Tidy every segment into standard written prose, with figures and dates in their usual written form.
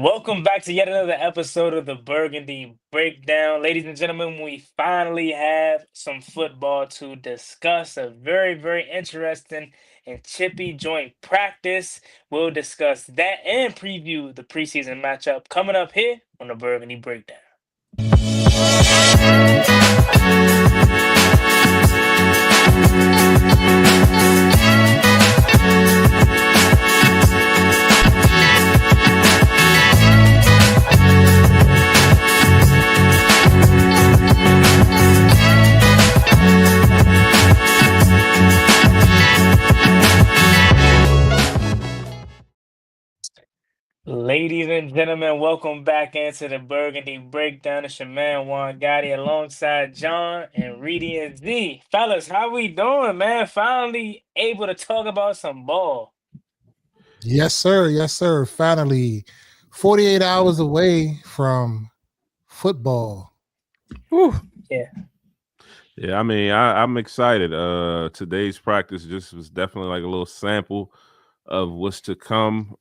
Welcome back to yet another episode of the Burgundy Breakdown. Ladies and gentlemen, we finally have some football to discuss. A very interesting and chippy joint practice. We'll discuss that and preview the preseason matchup coming up here on the Burgundy Breakdown. Ladies and gentlemen, welcome back into the Burgundy Breakdown. It's your man Juan Gotti alongside Jon and Reedie and Zee. Fellas, how we doing, man? Finally able to talk about some ball. Yes, sir. Yes, sir. Finally, 48 hours away from football. Whew. Yeah. Yeah, I mean, I'm excited. Today's practice just was definitely like a little sample of what's to come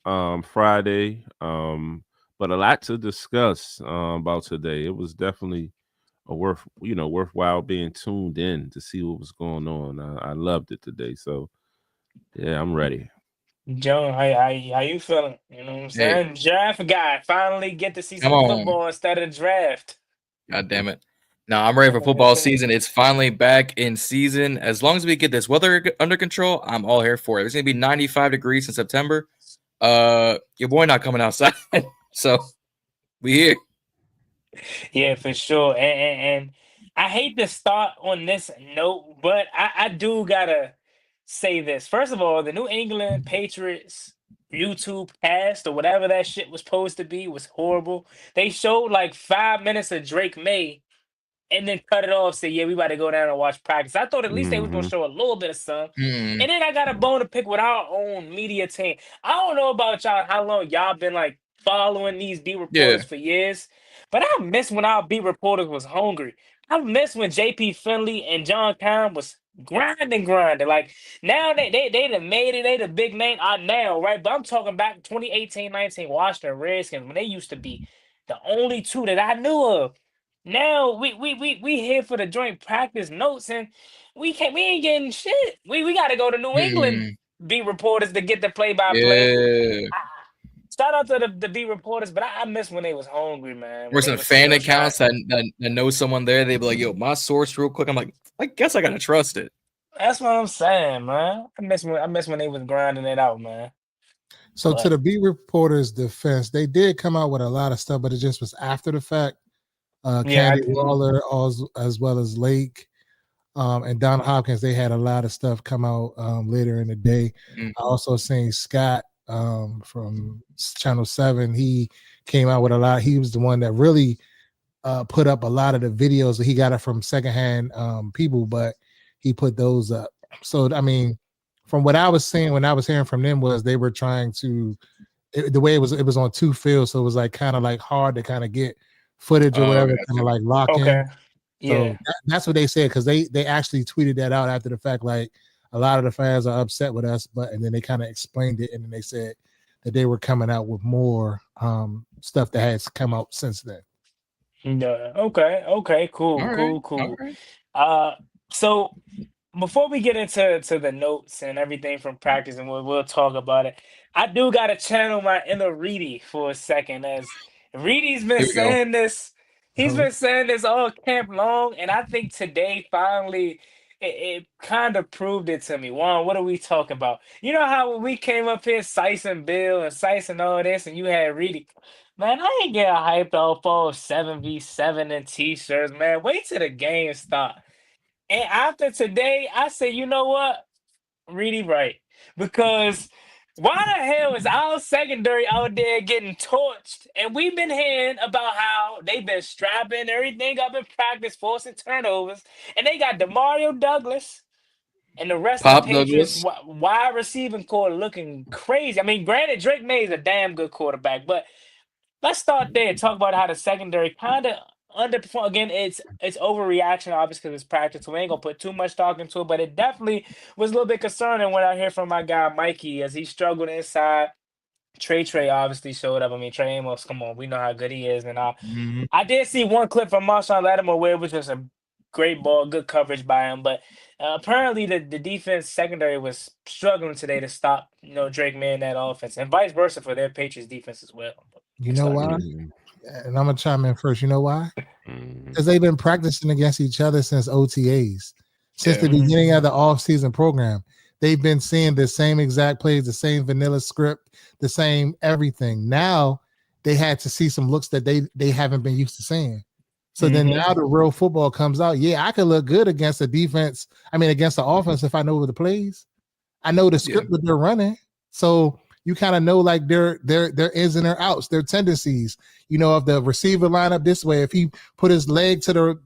Friday. But a lot to discuss about today. It was definitely a worthwhile being tuned in to see what was going on. I loved it today. So yeah, I'm ready. Jon, how you feeling? You know what I'm saying? Draft guy, finally get to see some football instead of draft. God damn it. No, I'm ready for football season. It's finally back in season. As long as we get this weather under control, I'm all here for it. It's going to be 95 degrees in September. Your boy not coming outside. So we here. Yeah, for sure. And I hate to start on this note, but I do gotta say this. First of all, the New England Patriots YouTube cast or whatever that shit was supposed to be was horrible. They showed like 5 minutes of Drake May and then cut it off, say, yeah, we about to go down and watch practice. I thought at least they was gonna show a little bit of some. And then I got a bone to pick with our own media team. I don't know about y'all, how long y'all been like following these beat reporters for years, but I miss when our beat reporters was hungry. I miss when JP Finley and John Kahn was grinding. Like now they done made it, they the big name now, right? But I'm talking back 2018-19 Washington Redskins when they used to be the only two that I knew of. Now we here for the joint practice notes and we ain't getting shit. We got to go to New England beat reporters to get the play-by-play. Shout out to the beat reporters, but I miss when they was hungry, man. There's some fan accounts that know someone there. They be like, "Yo, my source, real quick." I'm like, I guess I gotta trust it. That's what I'm saying, man. I miss when they was grinding it out, man. So to the beat reporters' defense, they did come out with a lot of stuff, but it just was after the fact. Candy Waller, as well as Lake, and Don Hopkins, they had a lot of stuff come out later in the day. I also seen Scott from Channel 7. He came out with a lot. He was the one that really put up a lot of the videos that he got it from secondhand people, but he put those up. So, I mean, from what I was seeing, when I was hearing from them was they were trying to, the way it was on two fields. So it was like kind of like hard to kind of get footage or whatever, kind of like lock in. Yeah. So that's what they said, because they actually tweeted that out after the fact. Like, a lot of the fans are upset with us, and then they kind of explained it, and then they said that they were coming out with more stuff that has come out since then. Yeah. Okay. Cool. Right. So before we get into the notes and everything from practice, and we'll talk about it, I do gotta channel my inner Reedie for a second, as Reedie's been saying this. He's been saying this all camp long, and I think today finally it kind of proved it to me. Juan, what are we talking about? You know how when we came up here, Sice and Bill and Sice and all this, and you had Reedie. Man, I ain't getting hyped off of 7v7 and t-shirts, man. Wait till the game start. And after today, I say, you know what? Reedie right. Because why the hell is our secondary out there getting torched? And we've been hearing about how they've been strapping everything up in practice, forcing turnovers. And they got Demario Douglas and the rest of the Patriots wide receiving core looking crazy. I mean, granted, Drake May is a damn good quarterback, but let's start there and talk about how the secondary kind of underperform. Again, it's overreaction, obviously, because it's practice. So we ain't gonna put too much talk into it, but it definitely was a little bit concerning when I hear from my guy Mikey as he struggled inside. Trey obviously showed up. I mean, Trey Amos, come on, we know how good he is. And Mhm. I did see one clip from Marshawn Lattimore where it was just a great ball, good coverage by him. But apparently the defense secondary was struggling today to stop, Drake May in that offense, and vice versa for their Patriots defense as well. You know why? And I'm gonna chime in first. You know why? Because they've been practicing against each other since OTAs, since the beginning of the off-season program. They've been seeing the same exact plays, the same vanilla script, the same everything. Now they had to see some looks that they haven't been used to seeing. So then now the real football comes out. Yeah, I could look good against the defense. I mean, against the offense if I know the plays. I know the script that they're running. So you kind of know like their ins and their outs, their tendencies. If the receiver line up this way, if he put his leg to the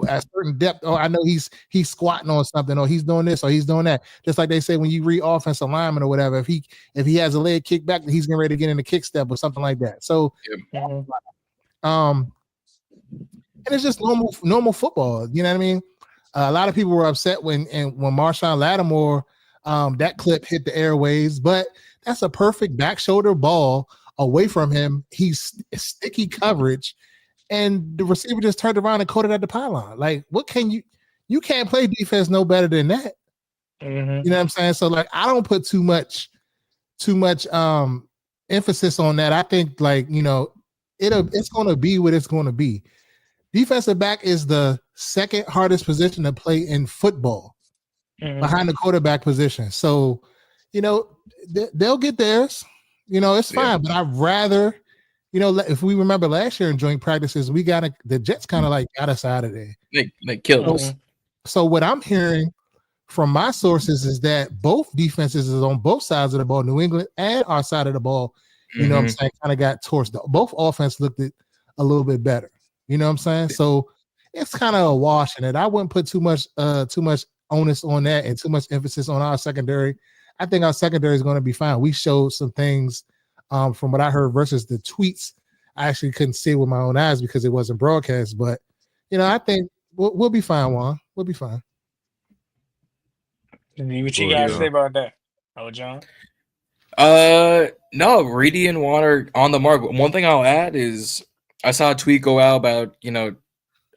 at certain depth, I know he's squatting on something, or he's doing this, or he's doing that. Just like they say when you read offensive lineman or whatever, if he has a leg kick back, he's getting ready to get in the kick step or something like that. So, and it's just normal football. You know what I mean? A lot of people were upset when Marshawn Lattimore, that clip hit the airwaves, but that's a perfect back shoulder ball away from him. He's sticky coverage. And the receiver just turned around and caught it at the pylon. Like, what can you can't play defense no better than that. You know what I'm saying? So, like, I don't put too much emphasis on that. I think, like, it's going to be what it's going to be. Defensive back is the second hardest position to play in football behind the quarterback position. So, they'll get theirs. It's fine, but I'd rather – if we remember last year in joint practices, the Jets kind of like got us out of there. They killed us. So what I'm hearing from my sources is that both defenses is on both sides of the ball, New England and our side of the ball, what I'm saying, kind of got torched. Both offense looked a little bit better. You know what I'm saying? So it's kind of a wash in it. I wouldn't put too much onus on that and too much emphasis on our secondary. I think our secondary is going to be fine. We showed some things from what I heard versus the tweets. I actually couldn't see it with my own eyes because it wasn't broadcast. But, I think we'll be fine, Juan. We'll be fine. What you guys say about that? Oh, John? No, Reedie and Juan are on the mark. One thing I'll add is I saw a tweet go out about,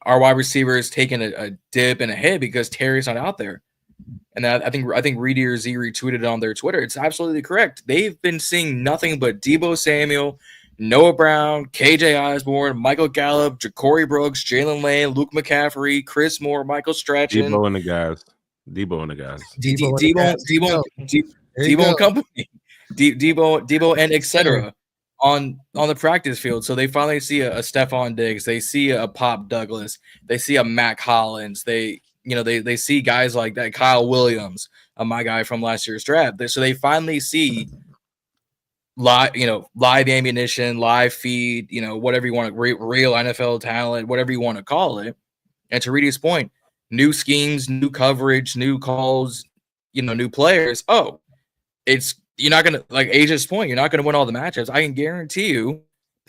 our wide receivers taking a dip and a hit because Terry's not out there. And I think Reedie or Zee retweeted it on their Twitter. It's absolutely correct. They've been seeing nothing but Deebo Samuel, Noah Brown, KJ Osborne, Michael Gallup, Ja'Cory Brooks, Jalen Lane, Luke McCaffrey, Chris Moore, Michael Strachan. Deebo and the guys. Deebo and the guys. Deebo and company. Deebo and etc. on the practice field. So they finally see a Stephon Diggs. They see a Pop Douglas. They see a Mac Hollins. They see guys like that, Kyle Williams, my guy from last year's draft. So they finally see live ammunition, live feed, whatever you want, real NFL talent, whatever you want to call it. And to Reedie's point, new schemes, new coverage, new calls, new players. Oh, you're not gonna, like AJ's point, you're not gonna win all the matchups. I can guarantee you,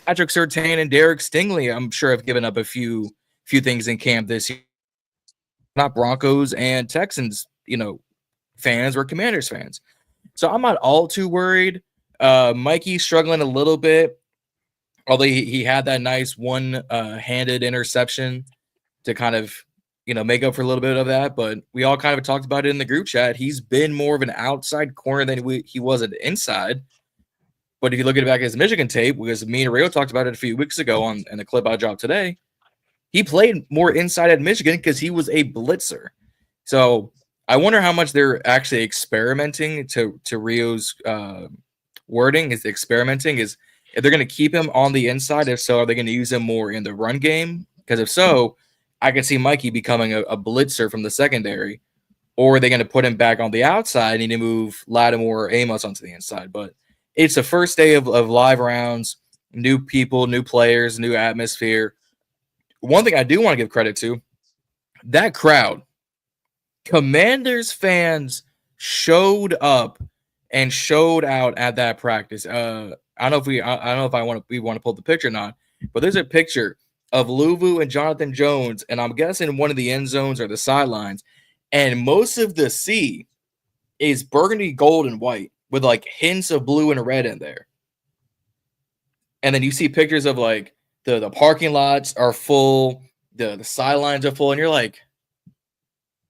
Patrick Surtain and Derek Stingley, I'm sure, have given up a few things in camp this year. Not Broncos and Texans, fans or Commanders fans. So I'm not all too worried. Mikey's struggling a little bit, although he had that nice one-handed interception to kind of, make up for a little bit of that. But we all kind of talked about it in the group chat. He's been more of an outside corner than he was at the inside. But if you look at back at his Michigan tape, because me and Rayo talked about it a few weeks ago in the clip I dropped today, he played more inside at Michigan because he was a blitzer. So I wonder how much they're actually experimenting to Rio's wording. Is experimenting is if they're going to keep him on the inside. If so, are they going to use him more in the run game? Because if so, I could see Mikey becoming a blitzer from the secondary. Or are they going to put him back on the outside and need to move Lattimore or Amos onto the inside? But it's the first day of live rounds, new people, new players, new atmosphere. One thing I do want to give credit to, that crowd, Commanders fans showed up and showed out at that practice. I don't know if we want to pull the picture or not, but there's a picture of Luvu and Jonathan Jones, and I'm guessing one of the end zones or the sidelines, and most of the sea is burgundy, gold, and white with like hints of blue and red in there. and then you see pictures of like the parking lots are full, the sidelines are full, and you're like,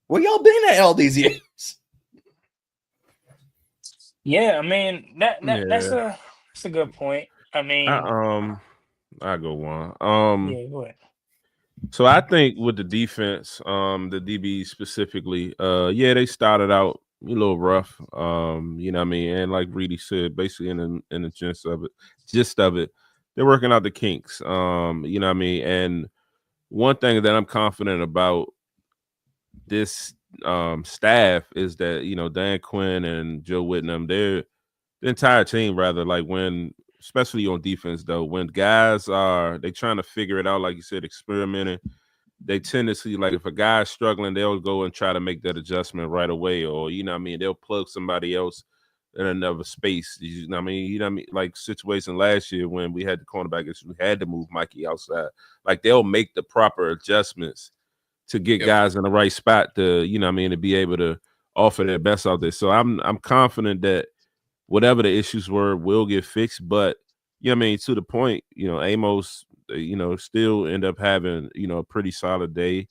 where y'all been at all these years? Yeah, I mean that's a good point. I mean, I go one. yeah, go ahead. So I think with the defense, the DB specifically, they started out a little rough. You know what I mean? And like Reedie said, basically in the gist of it, they're working out the kinks. You know what I mean? And one thing that I'm confident about this staff is that, you know, Dan Quinn and Joe Whitnam, the entire team rather, like when, especially on defense though, when guys they trying to figure it out, like you said, experimenting, they tend to see, like, if a guy's struggling, they'll go and try to make that adjustment right away, or, you know what I mean, they'll plug somebody else in another space. You know what I mean? Like situation last year when we had the cornerback issue, we had to move Mikey outside. Like, they'll make the proper adjustments to get guys in the right spot to, you know what I mean, to be able to offer their best out there. So I'm confident that whatever the issues were will get fixed. But, you know what I mean, to the point, you know, Amos, you know, still end up having, you know, a pretty solid day.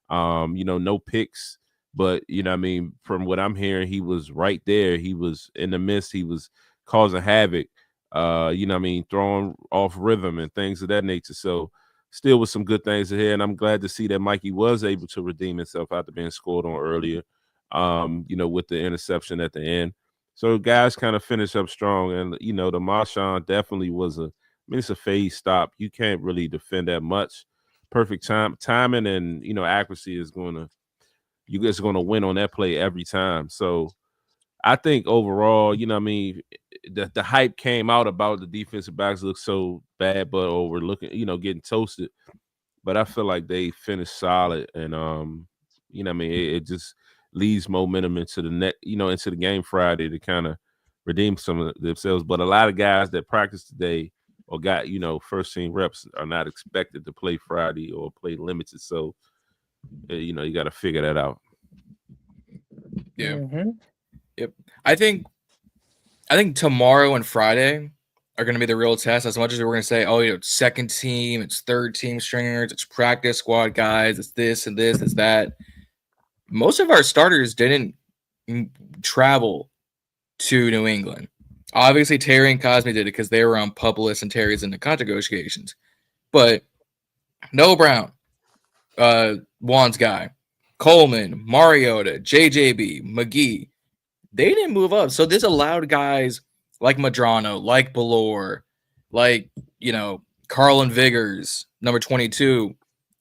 You know, no picks, but, you know what I mean, from what I'm hearing, he was right there. He was in the midst. He was causing havoc, you know what I mean, throwing off rhythm and things of that nature. So still with some good things ahead. And I'm glad to see that Mikey was able to redeem himself after being scored on earlier, you know, with the interception at the end. So guys kind of finish up strong. And, you know, the Marshawn definitely was it's a phase stop. You can't really defend that much. Perfect timing and, you know, accuracy is you guys are going to win on that play every time. So I think overall, you know what I mean, the hype came out about the defensive backs look so bad, but overlooking, you know, getting toasted. But I feel like they finished solid, and you know what I mean, it just leaves momentum into into the game Friday to kind of redeem some of themselves. But a lot of guys that practiced today or got, you know, first team reps are not expected to play Friday or play limited. So you know, you got to figure that out. Yeah. Mm-hmm. Yep. I think tomorrow and Friday are going to be the real test. As much as we're going to say, oh, you know, it's second team, it's third team stringers, it's practice squad guys, it's this and this, it's that. Most of our starters didn't travel to New England. Obviously, Terry and Cosme did it because they were on Publis and Terry's in the contract negotiations. But Noah Brown, Juan's guy, Coleman, Mariota, JJB, McGee, they didn't move up. So this allowed guys like Madrano, like Ballor, like, you know, Carlin Vigors, number 22,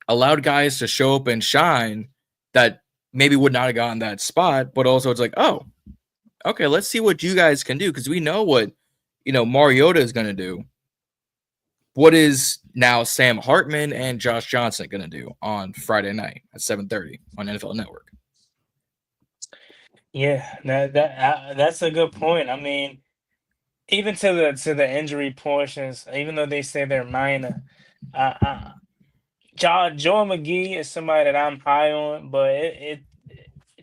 allowed guys to show up and shine that maybe would not have gotten that spot. But also it's like, oh, okay, let's see what you guys can do, because we know what, you know, Mariota is going to do. What is now Sam Hartman and Josh Johnson going to do on Friday night at 7:30 on NFL Network? Yeah, that's a good point. I mean, even to the injury portions, even though they say they're minor, Joe McGee is somebody that I'm high on, but it's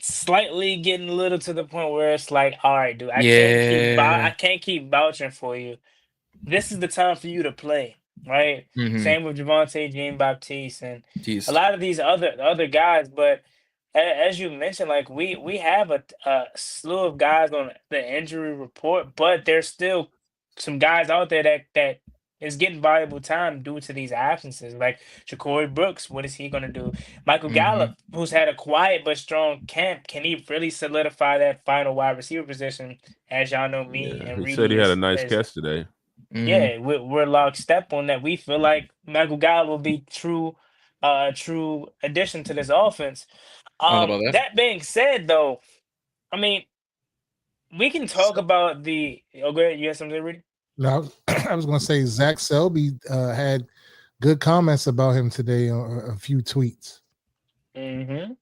slightly getting a little to the point where it's like, all right, dude, I can't keep vouching for you. This is the time for you to play, right? Mm-hmm. Same with Javonte, Jean-Baptiste, and a lot of these other guys. But as you mentioned, like we have a slew of guys on the injury report, but there's still some guys out there that is getting valuable time due to these absences. Like Ja'Cory Brooks, what is he going to do? Michael Gallup, who's had a quiet but strong camp, can he really solidify that final wide receiver position? As y'all know, me and he Reedie said he had a nice catch today. Yeah, we're lockstep on that. We feel like Michael Gallup will be true addition to this offense. That being said, though, I mean, we can talk about the. Oh, go ahead. You had something, Reedie? No, I was going to say Zach Selby had good comments about him today on a few tweets. Mm-hmm.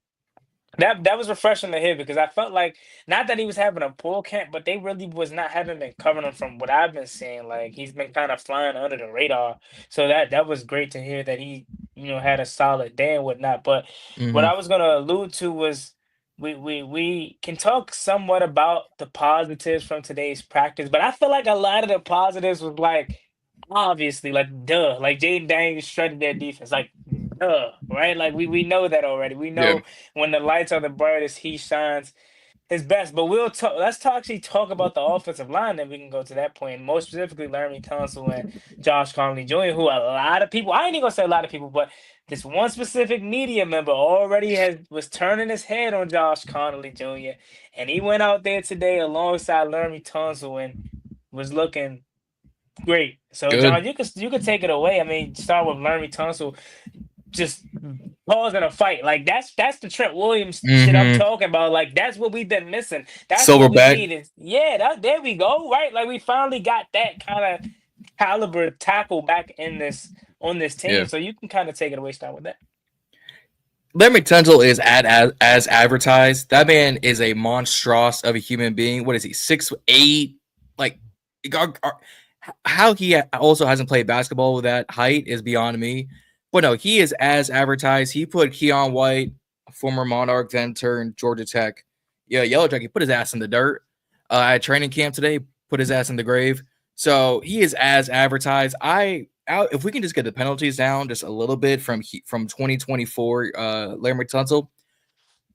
That was refreshing to hear, because I felt like, not that he was having a poor camp, but they really was not having been covering him from what I've been seeing. Like, he's been kind of flying under the radar. So that was great to hear that he, you know, had a solid day and whatnot. But what I was gonna allude to was we can talk somewhat about the positives from today's practice, but I feel like a lot of the positives was like Obviously, like duh, like Jaden Daniels shredded their defense, like duh, right? Like we know that already. We Yeah. know when the lights are the brightest, he shines his best. But we'll talk. Let's talk actually talk about the offensive line. Then we can go to that point. More specifically, Laremy Tunsil and Josh Connolly Jr., who a lot of people, I ain't even gonna say a lot of people, but this one specific media member already was turning his head on Josh Connolly Jr. And he went out there today alongside Laremy Tunsil and was looking great. So Good. John, you could take it away. I mean, start with Laremy Tunsil just causing a fight. Like that's the Trent Williams shit I'm talking about. Like that's what we've been missing. That's what we Silverback. needed. Yeah, there we go. Right, like we finally got that kind of caliber tackle back on this team. Yeah. So you can kind of take it away. Start with that. Laremy Tunsil is as advertised. That man is a monstrous of a human being. What is he? 6'8"? Like, how he also hasn't played basketball with that height is beyond me. But no, he is as advertised. He put Keon White, former Monarch, then turned Georgia Tech, Yellow Jacket, put his ass in the dirt at training camp today. Put his ass in the grave. So he is as advertised. If we can just get the penalties down just a little bit from 2024, Laremy Tunsil,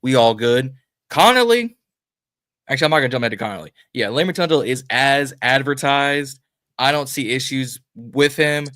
we all good. Connolly, actually, I'm not gonna jump into Connolly. Yeah, Laremy Tunsil is as advertised. I don't see issues with him.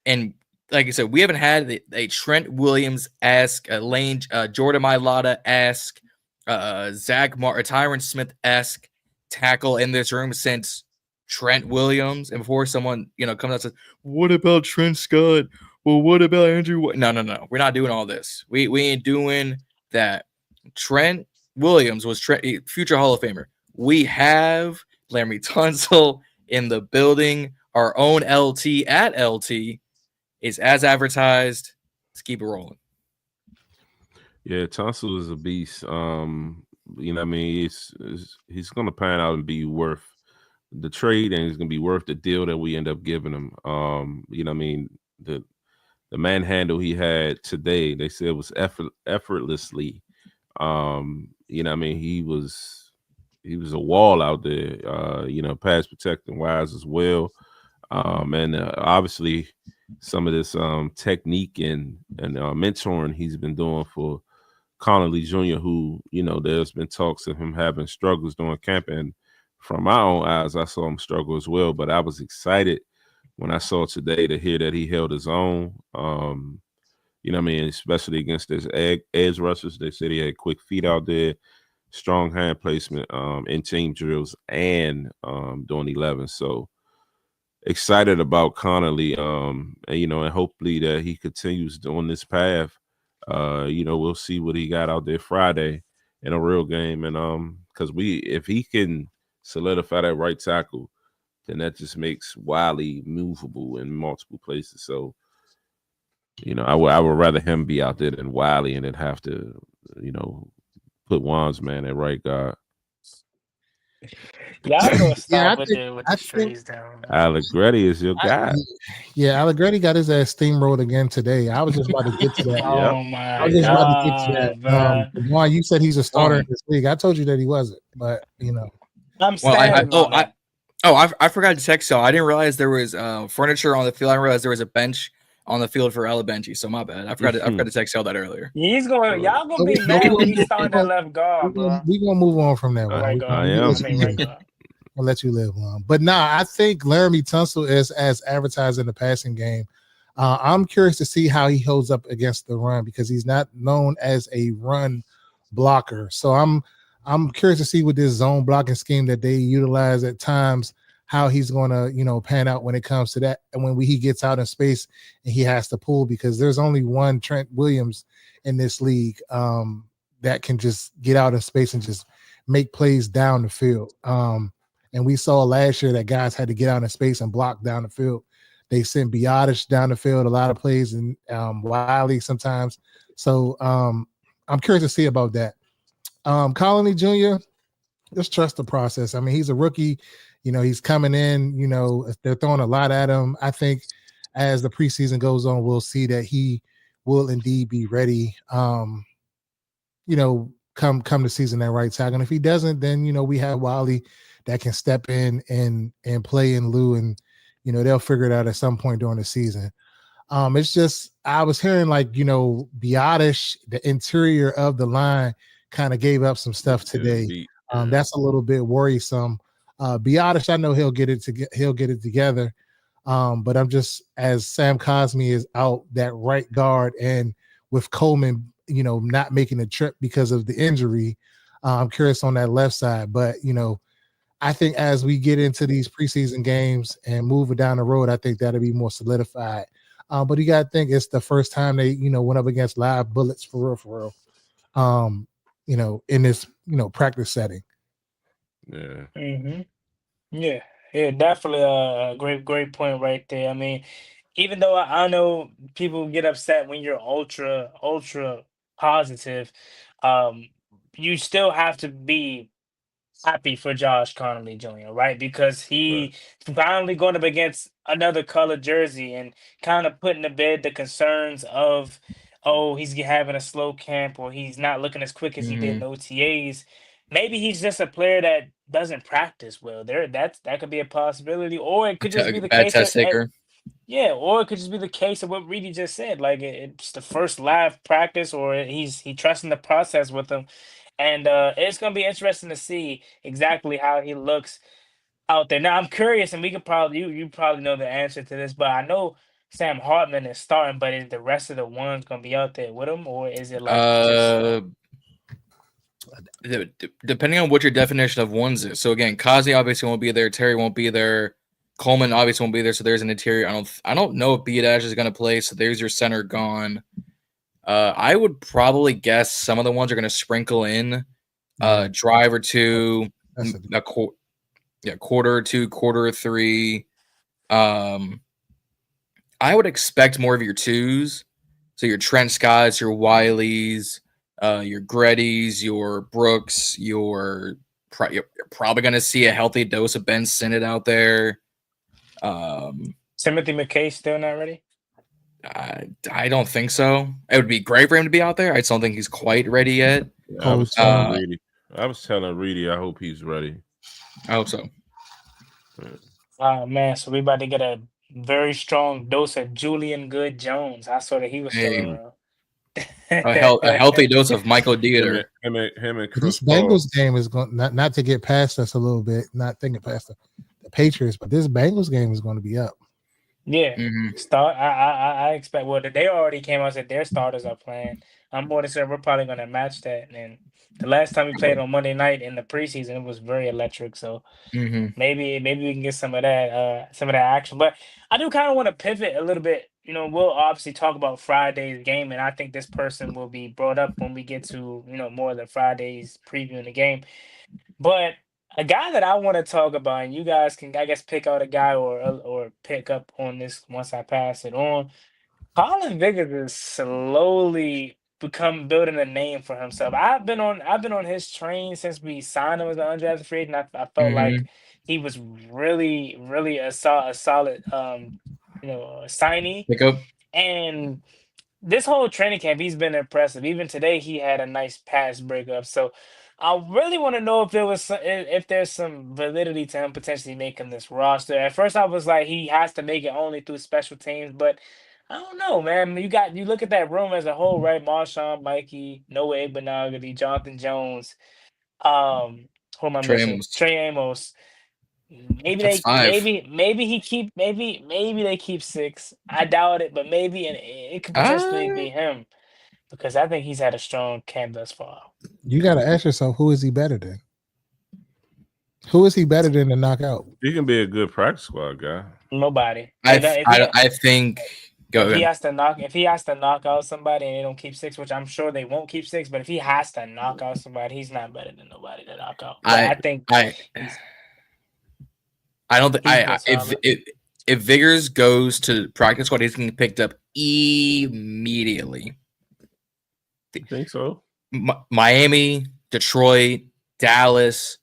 And like I said, we haven't had a Trent Williams-esque, Lane, Jordan Mailata-esque, Tyron Smith-esque tackle in this room since Trent Williams. And before someone, comes out and says, what about Trent Scott? Well, what about Andrew? No. We're not doing all this. We ain't doing that. Trent Williams was future Hall of Famer. We have Laremy Tunsil in the building. Our own LT at LT is as advertised. Let's keep it rolling. Yeah, Tunsil is a beast. What I mean, he's going to pan out and be worth the trade, and he's going to be worth the deal that we end up giving him. What I mean, the manhandle he had today, they said was effortlessly. What I mean, he was a wall out there. Pass protecting wise as well. And obviously some of this technique and mentoring he's been doing for Connolly Jr., who, there's been talks of him having struggles during camp. And from my own eyes, I saw him struggle as well. But I was excited when I saw today to hear that he held his own. What I mean, especially against his edge rushers. They said he had quick feet out there, strong hand placement in team drills and doing 11. So excited about Connolly, and hopefully that he continues on this path. We'll see what he got out there Friday in a real game, and because if he can solidify that right tackle, then that just makes Wiley movable in multiple places. So, I would rather him be out there than Wiley and then have to, put Juan's man at right guard. Y'all gonna stop with the trades down. Allegretti is your guy. Allegretti got his ass steamrolled again today. I was just about to get to that. Oh my I was just about to get to that. Juan, you said he's a starter in this league. I told you that he wasn't, but I'm standing. I forgot to text y'all. I didn't realize there was furniture on the field. I didn't realize there was a bench on the field for Alabenchi. So my bad. I forgot to text y'all that earlier. Y'all gonna be mad when he's starting that left guard, bro. We're gonna move on from that one. Right guard. Right guard. I'll let you live on. But I think Laremy Tunsil is as advertised in the passing game. I'm curious to see how he holds up against the run because he's not known as a run blocker. So I'm curious to see with this zone blocking scheme that they utilize at times, how he's going to, pan out when it comes to that. And when he gets out in space and he has to pull, because there's only one Trent Williams in this league that can just get out in space and just make plays down the field. And we saw last year that guys had to get out in space and block down the field. They sent Biotish down the field, a lot of plays, and Wiley sometimes. So I'm curious to see about that. Connolly Jr., just trust the process. I mean, he's a rookie. He's coming in. They're throwing a lot at him. I think as the preseason goes on, we'll see that he will indeed be ready, come the season at right tackle. And if he doesn't, then, we have Wiley that can step in and play in lieu and, they'll figure it out at some point during the season. It's just I was hearing like Biotish, the interior of the line, kind of gave up some stuff today. That's a little bit worrisome. Biotish, I know he'll get it together. But I'm just, as Sam Cosmi is out, that right guard, and with Coleman, not making the trip because of the injury, I'm curious on that left side. But I think as we get into these preseason games and move it down the road, I think that'll be more solidified. But you got to think it's the first time they, went up against live bullets for real. In this, practice setting. Yeah. Mm-hmm. Yeah, definitely a great point right there. I mean, even though I know people get upset when you're ultra positive, you still have to be happy for Josh Connolly Jr., right? Because he finally going up against another colored jersey and kind of putting to bed the concerns of, oh, he's having a slow camp or he's not looking as quick as he did in OTAs. Maybe he's just a player that doesn't practice well. That could be a possibility, or it could just be the bad case test taker. yeah, or it could just be the case of what Reedie just said. Like it's the first live practice, or he trusting the process with him. And it's gonna be interesting to see exactly how he looks out there. Now I'm curious, and we could probably you probably know the answer to this, but I know Sam Hartman is starting, but is the rest of the ones gonna be out there with him, or is it like just depending on what your definition of ones is. So again, Kazi obviously won't be there, Terry won't be there, Coleman obviously won't be there, so there's an interior. I don't know if Biotish is gonna play, so there's your center gone. I would probably guess some of the ones are going to sprinkle in drive or two, quarter or two, quarter or three. I would expect more of your twos. So your Trent Scotts, your Wileys, your Grettys, your Brooks, you're probably going to see a healthy dose of Ben Sinnott out there. Timothy McKay still not ready? I don't think so. It would be great for him to be out there. I just don't think he's quite ready yet. Yeah, I was telling Reedie, I hope he's ready. I hope so. Oh man, so we about to get a very strong dose of Julian Good Jones. I saw that he was still around. a healthy dose of Michael Dieter. Him and This Chris Bengals game is going not to get past us a little bit, not thinking past the Patriots, but this Bengals game is going to be up. Yeah, I expect. Well, they already came out and said their starters are playing. I'm more than sure we're probably going to match that. And the last time we played on Monday night in the preseason, it was very electric. So maybe we can get some of that action. But I do kind of want to pivot a little bit. We'll obviously talk about Friday's game, and I think this person will be brought up when we get to more of the Friday's preview in the game. But a guy that I want to talk about, and you guys can, I guess, pick out a guy or pick up on this once I pass it on. Colin Vickers is slowly building a name for himself. I've been on his train since we signed him as an undrafted free agent. I felt like he was really a solid signee. Pickup. And this whole training camp, he's been impressive. Even today, he had a nice pass breakup. So I really want to know if there's some validity to him potentially making this roster. At first, I was like, he has to make it only through special teams, but I don't know, man. You look at that room as a whole, right? Marshawn, Mikey, Noah Igbenogany, Jonathan Jones, who am I missing? Trey Amos. Maybe they keep 6. I doubt it, but maybe, and it could potentially be him. Because I think he's had a strong camp thus far. You got to ask yourself, who is he better than? Who is he better than to knock out? He can be a good practice squad guy. Nobody. I think. If he has to knock out somebody and they don't keep 6, which I'm sure they won't keep 6, but if he has to knock out somebody, he's not better than nobody to knock out. I don't think if Vickers goes to practice squad, he's getting picked up immediately. I think so. Miami, Detroit, Dallas,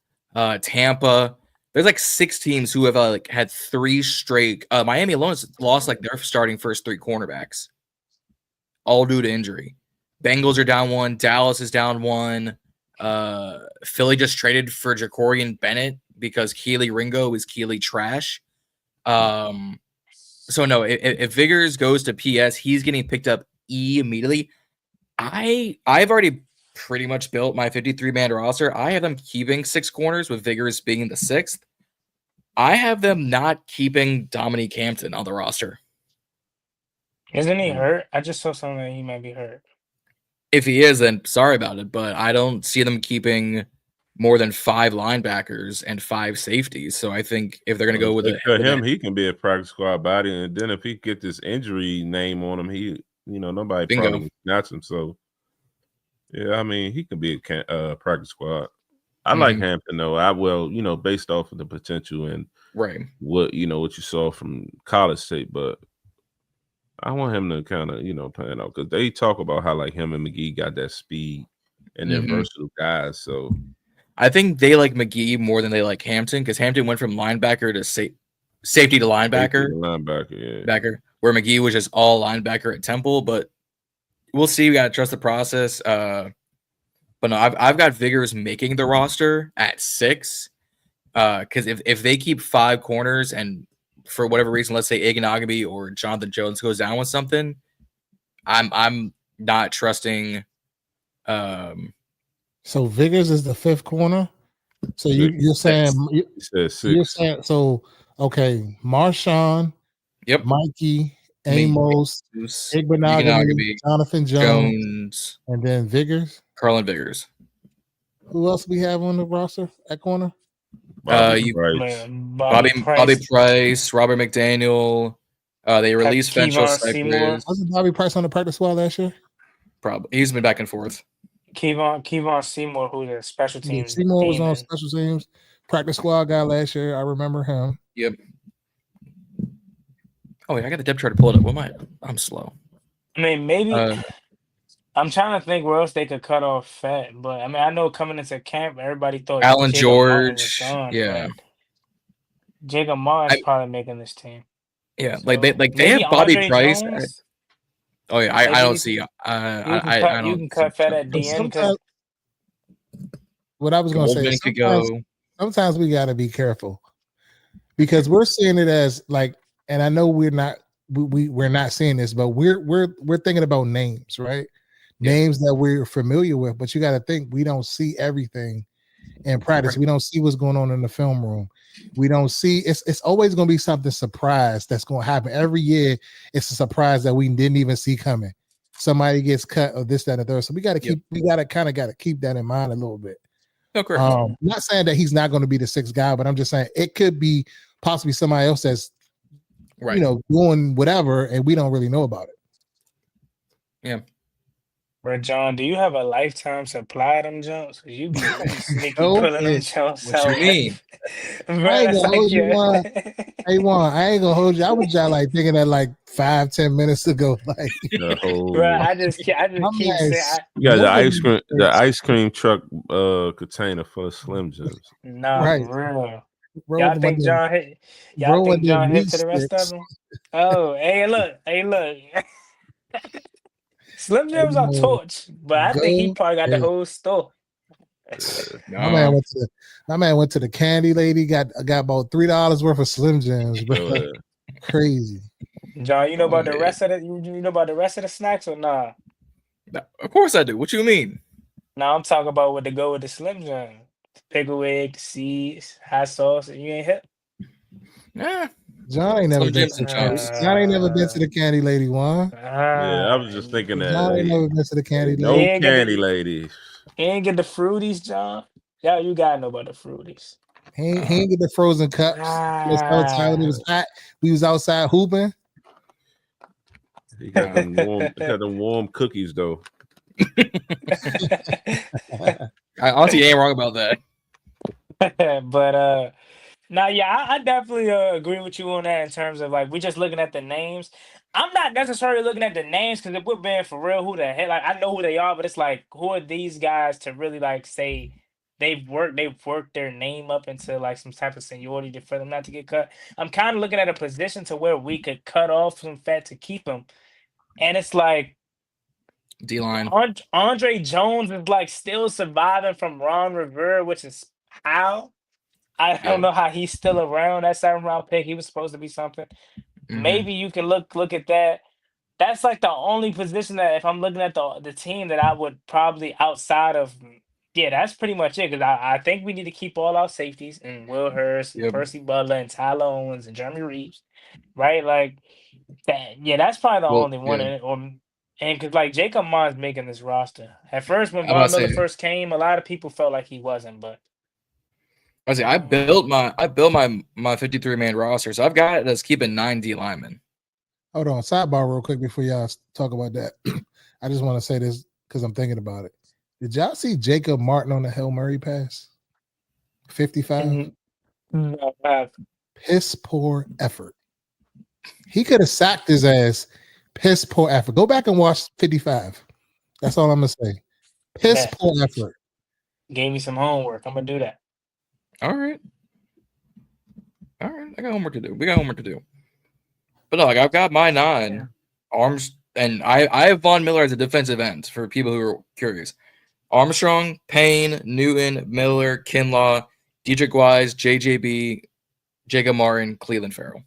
Tampa. There's like 6 teams who have had 3 straight. Miami alone has lost their starting first 3 cornerbacks, all due to injury. Bengals are down 1. Dallas is down 1. Philly just traded for Jacorian Bennett because Keely Ringo is Keely trash. So no, if Vigors goes to PS, he's getting picked up immediately. I've already pretty much built my 53-man roster. I have them keeping 6 corners with Vigors being the 6th. I have them not keeping Dominique Hampton on the roster. Isn't he hurt? I just saw something that he might be hurt. If he is, then sorry about it, but I don't see them keeping more than 5 linebackers and 5 safeties. So I think if they're going to go with him, he can be a practice squad body, and then if he get this injury name on him, nobody Bingo. probably snatch him. So yeah, I mean, he can be a practice squad. I like Hampton though. Based off of the potential and what you saw from college tape, but I want him to kind of pan out because they talk about how like him and McGee got that speed and they're versatile guys. So I think they like McGee more than they like Hampton because Hampton went from linebacker to safety to linebacker. Backer, where McGee was just all linebacker at Temple, but we'll see. We gotta trust the process. But no, I've got Vigors making the roster at 6. Because if they keep 5 corners and for whatever reason, let's say Ignagby or Jonathan Jones goes down with something, I'm not trusting. So Vigors is the 5th corner. So you're saying so okay, Marshawn, Mikey, Amos, Ignagby, Jonathan Jones, and then Vigors. Carlin Vigors. Who else we have on the roster at corner? Bobby Price, Robert McDaniel. They released Ventrell Cypress. Wasn't Bobby Price on the practice squad last year? Probably. He's been back and forth. Kevon Seymour, who's a special teams. Seymour was on special teams practice squad guy last year. I remember him. Yep. Oh, wait, I got the depth chart to pull it up. What am I? I'm slow. I mean, maybe. I'm trying to think where else they could cut off Fett, but I mean, I know coming into camp, everybody thought Alan George, Jacob Martin is probably making this team. Yeah, so they have Bobby Price. Oh yeah, I don't see. I don't. You can cut Fett at DN. What I was going to say, sometimes we got to be careful because we're seeing it as like, and I know we're not seeing this, but we're thinking about names, right? Names that we're familiar with, but you got to think we don't see everything in practice. We don't see what's going on in the film room. We don't see it's always going to be something surprise that's going to happen every year. It's a surprise that we didn't even see coming. Somebody gets cut or this, that, and the third. So we got to keep that in mind a little bit. Okay. Not saying that he's not going to be the 6th guy, but I'm just saying it could be possibly somebody else that's doing whatever, and we don't really know about it. Yeah. Bro, John, do you have a lifetime supply of them jumps? Because you be sneaky pulling them jumps out. What you mean? Bro, I ain't gonna hold you, Juan. Hey, Juan, I ain't gonna hold you. I was just like thinking that like 5-10 minutes ago. Like, bro, I just keep saying. You got the ice cream truck container full of Slim Jims. Nah, right. Bro. Y'all think John hit? Y'all think John hit for the rest of them? Oh, hey, look. Slim Jims are torch, but I think he probably got the whole store. My man went to the candy lady, got about $3 worth of Slim Jims, bro. Crazy. John, you know about the rest of the you know about the rest of the snacks or nah? Of course I do. What you mean? Nah, I'm talking about what to go with the Slim Jim. Pickle egg, the seeds, hot sauce, and you ain't hit. Yeah. John ain't never been to the candy lady, Juan. Yeah, I was just thinking that. John ain't never been to the candy lady. No candy lady. He ain't get the fruities, John. Yeah, you gotta know about the fruities. He ain't get the frozen cups. It was hot. We was outside hooping. He got them warm cookies though. Auntie ain't wrong about that. But now, yeah, I definitely agree with you on that in terms of like we're just looking at the names. I'm not necessarily looking at the names because if we're being for real, who the heck? Like I know who they are, but it's like who are these guys to really like say they've worked their name up into like some type of seniority for them not to get cut. I'm kind of looking at a position to where we could cut off some fat to keep them, and it's like D-line. Andre Jones is like still surviving from Ron Rivera, which is how. I don't know how he's still around. That 7th-round pick, he was supposed to be something. Maybe you can look at that. That's like the only position that if I'm looking at the team that I would probably outside of, yeah, that's pretty much it. Because I think we need to keep all our safeties and Will Hurst and Percy Butler and Tyler Owens and Jeremy Reeves, right? Like that. Yeah, that's probably the only one. And because like Jacob Mond's making this roster. At first, when Von Miller first came, a lot of people felt like he wasn't, but. I built my 53-man roster, so I've got us keeping 9 D linemen. Hold on, sidebar real quick before y'all talk about that. I just want to say this because I'm thinking about it. Did y'all see Jacob Martin on the Hail Murray pass? 55. Piss poor effort. He could have sacked his ass. Piss poor effort. Go back and watch 55. That's all I'm gonna say. Piss poor effort. Gave me some homework. I'm gonna do that. All right. I got homework to do. We got homework to do. But no, like I've got my 9 arms, and I have Von Miller as a defensive end for people who are curious. Armstrong, Payne, Newton, Miller, Kinlaw, Dietrich Wise, JJB, Jacob Martin, Cleveland Farrell.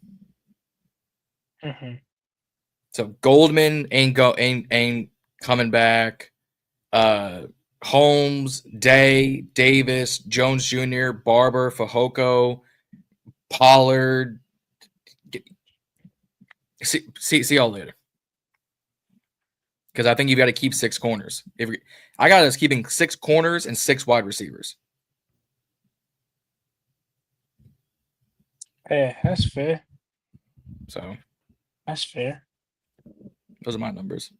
So Goldman ain't coming back. Holmes, Day, Davis, Jones Jr., Barber, Fehoko, Pollard. See y'all later. Because I think you've got to keep 6 corners. I got us keeping 6 corners and 6 wide receivers. Yeah, that's fair. So that's fair. Those are my numbers.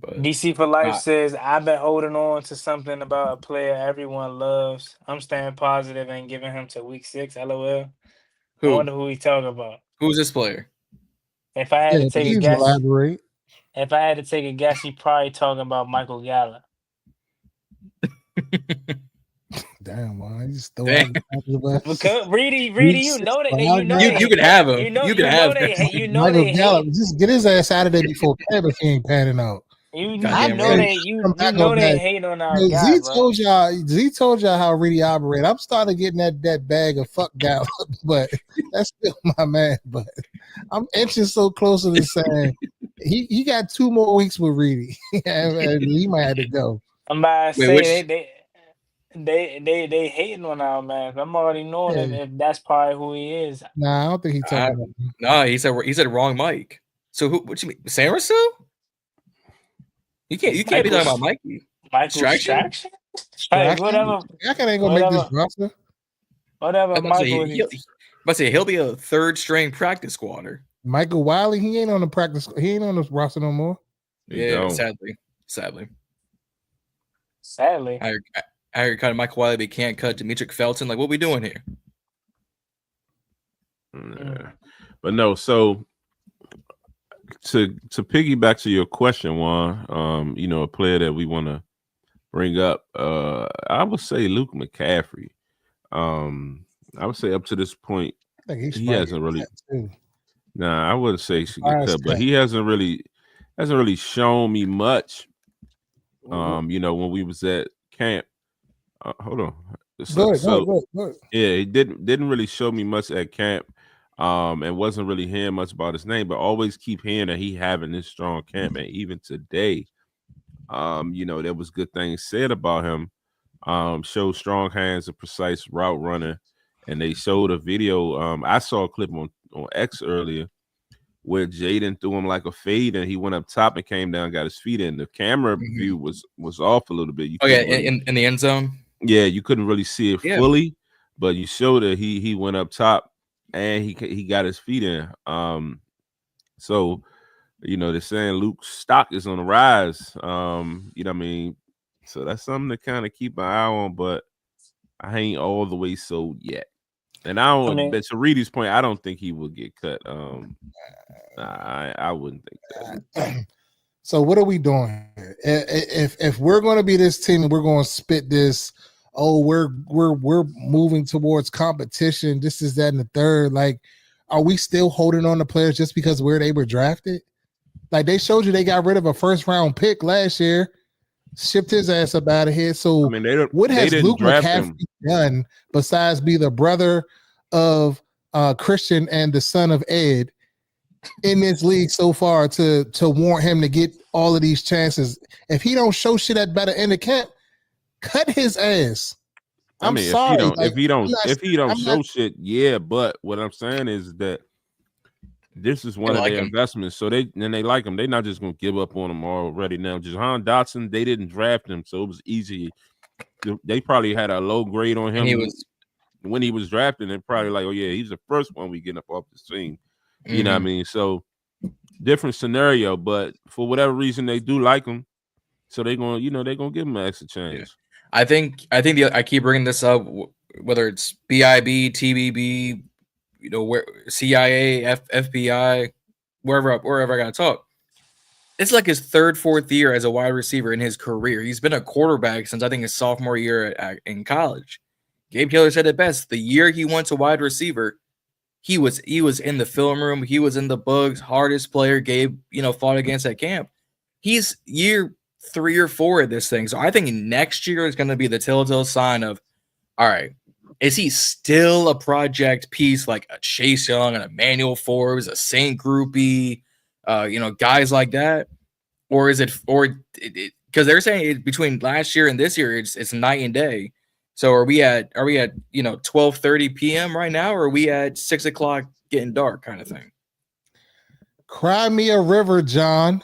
But DC for Life says, I've been holding on to something about a player everyone loves. I'm staying positive and giving him to week 6. LOL. I wonder who he's talking about. Who's this player? If I had to take a guess, if I had to take a guess, he's probably talking about Michael Gallup. Damn, man, you just throw out because Reedie, you know that you can have him. You can have him. Michael Gallup, just get his ass out of there before camp if he ain't panning out. You know they hate on our guy, Zee told y'all how Reedie operate. I'm starting getting that bag of fuck Gallup, but that's still my man. But I'm inching so closer to saying he got 2 more weeks with Reedie. He might have to go. I'm about to say they hating on our man. I'm already knowing if that's probably who he is. Nah, I don't think he's talking about him. No, he said wrong Mike. So what you mean? Sarasu? You can't be talking about Mikey. Distraction? Hey, whatever. I ain't gonna make this roster. Whatever, Michael. He'll be a 3rd string practice squatter. Michael Wiley, he ain't on the practice. He ain't on the roster no more. Yeah, sadly. I heard cut Michael Wiley, but he can't cut Demetric Felton. Like, what we doing here? Yeah. But no, so to piggyback to your question, Juan, a player that we want to bring up, I would say Luke McCaffrey. I would say up to this point, he hasn't really. Nah, I wouldn't say he should get cut, but he hasn't really shown me much. When we was at camp. Hold on. Go ahead. Yeah, he didn't really show me much at camp. And wasn't really hearing much about his name, but always keep hearing that he having this strong camp. And even today, there was good things said about him. Showed strong hands, a precise route runner, and they showed a video. I saw a clip on X earlier where Jaden threw him like a fade, and he went up top and came down, got his feet in. The camera view was off a little bit. In the end zone. Yeah, you couldn't really see it fully, but you showed that he went up top. And he got his feet in. So, they're saying Luke's stock is on the rise. You know what I mean? So that's something to kind of keep an eye on, but I ain't all the way sold yet. And but to Reedie's point, I don't think he will get cut. I wouldn't think that. So what are we doing here? If we're going to be this team and we're going to spit this, we're moving towards competition, this is that and the third, like, are we still holding on to players just because where they were drafted? Like, they showed you they got rid of a 1st round pick last year. shipped his ass up out of here. So I mean, what has Luke McCaffrey done besides be the brother of Christian and the son of Ed in this league so far to warrant him to get all of these chances? If he don't show shit at better end of camp, cut his ass. I'm sorry. If he don't show shit, yeah. But what I'm saying is that this is one of their investments. So they like him. They're not just gonna give up on him already now. Jahan Dotson, they didn't draft him, so it was easy. They probably had a low grade on him when he was drafted. They're probably like, oh yeah, he's the first one we getting up off the scene. You know what I mean? So different scenario, but for whatever reason they do like him, so they're gonna give him an extra chance. Yeah. I think I keep bringing this up, whether it's BIB, TBB, where CIA, FBI, wherever I gotta talk. It's like his third, fourth year as a wide receiver in his career. He's been a quarterback since I think his sophomore year in college. Gabe Taylor said it best: the year he went to wide receiver, he was in the film room, he was in the bugs, hardest player Gabe fought against at camp. He's year 3 or 4 of this thing, so I think next year is going to be the telltale sign of, all right, is he still a project piece like a Chase Young and Emmanuel Forbes, a Saint Groupie, guys like that? Or is it because they're saying between last year and this year, it's night and day. So are we at 12:30 p.m. right now, or are we at 6 o'clock getting dark kind of thing? Cry me a river, John.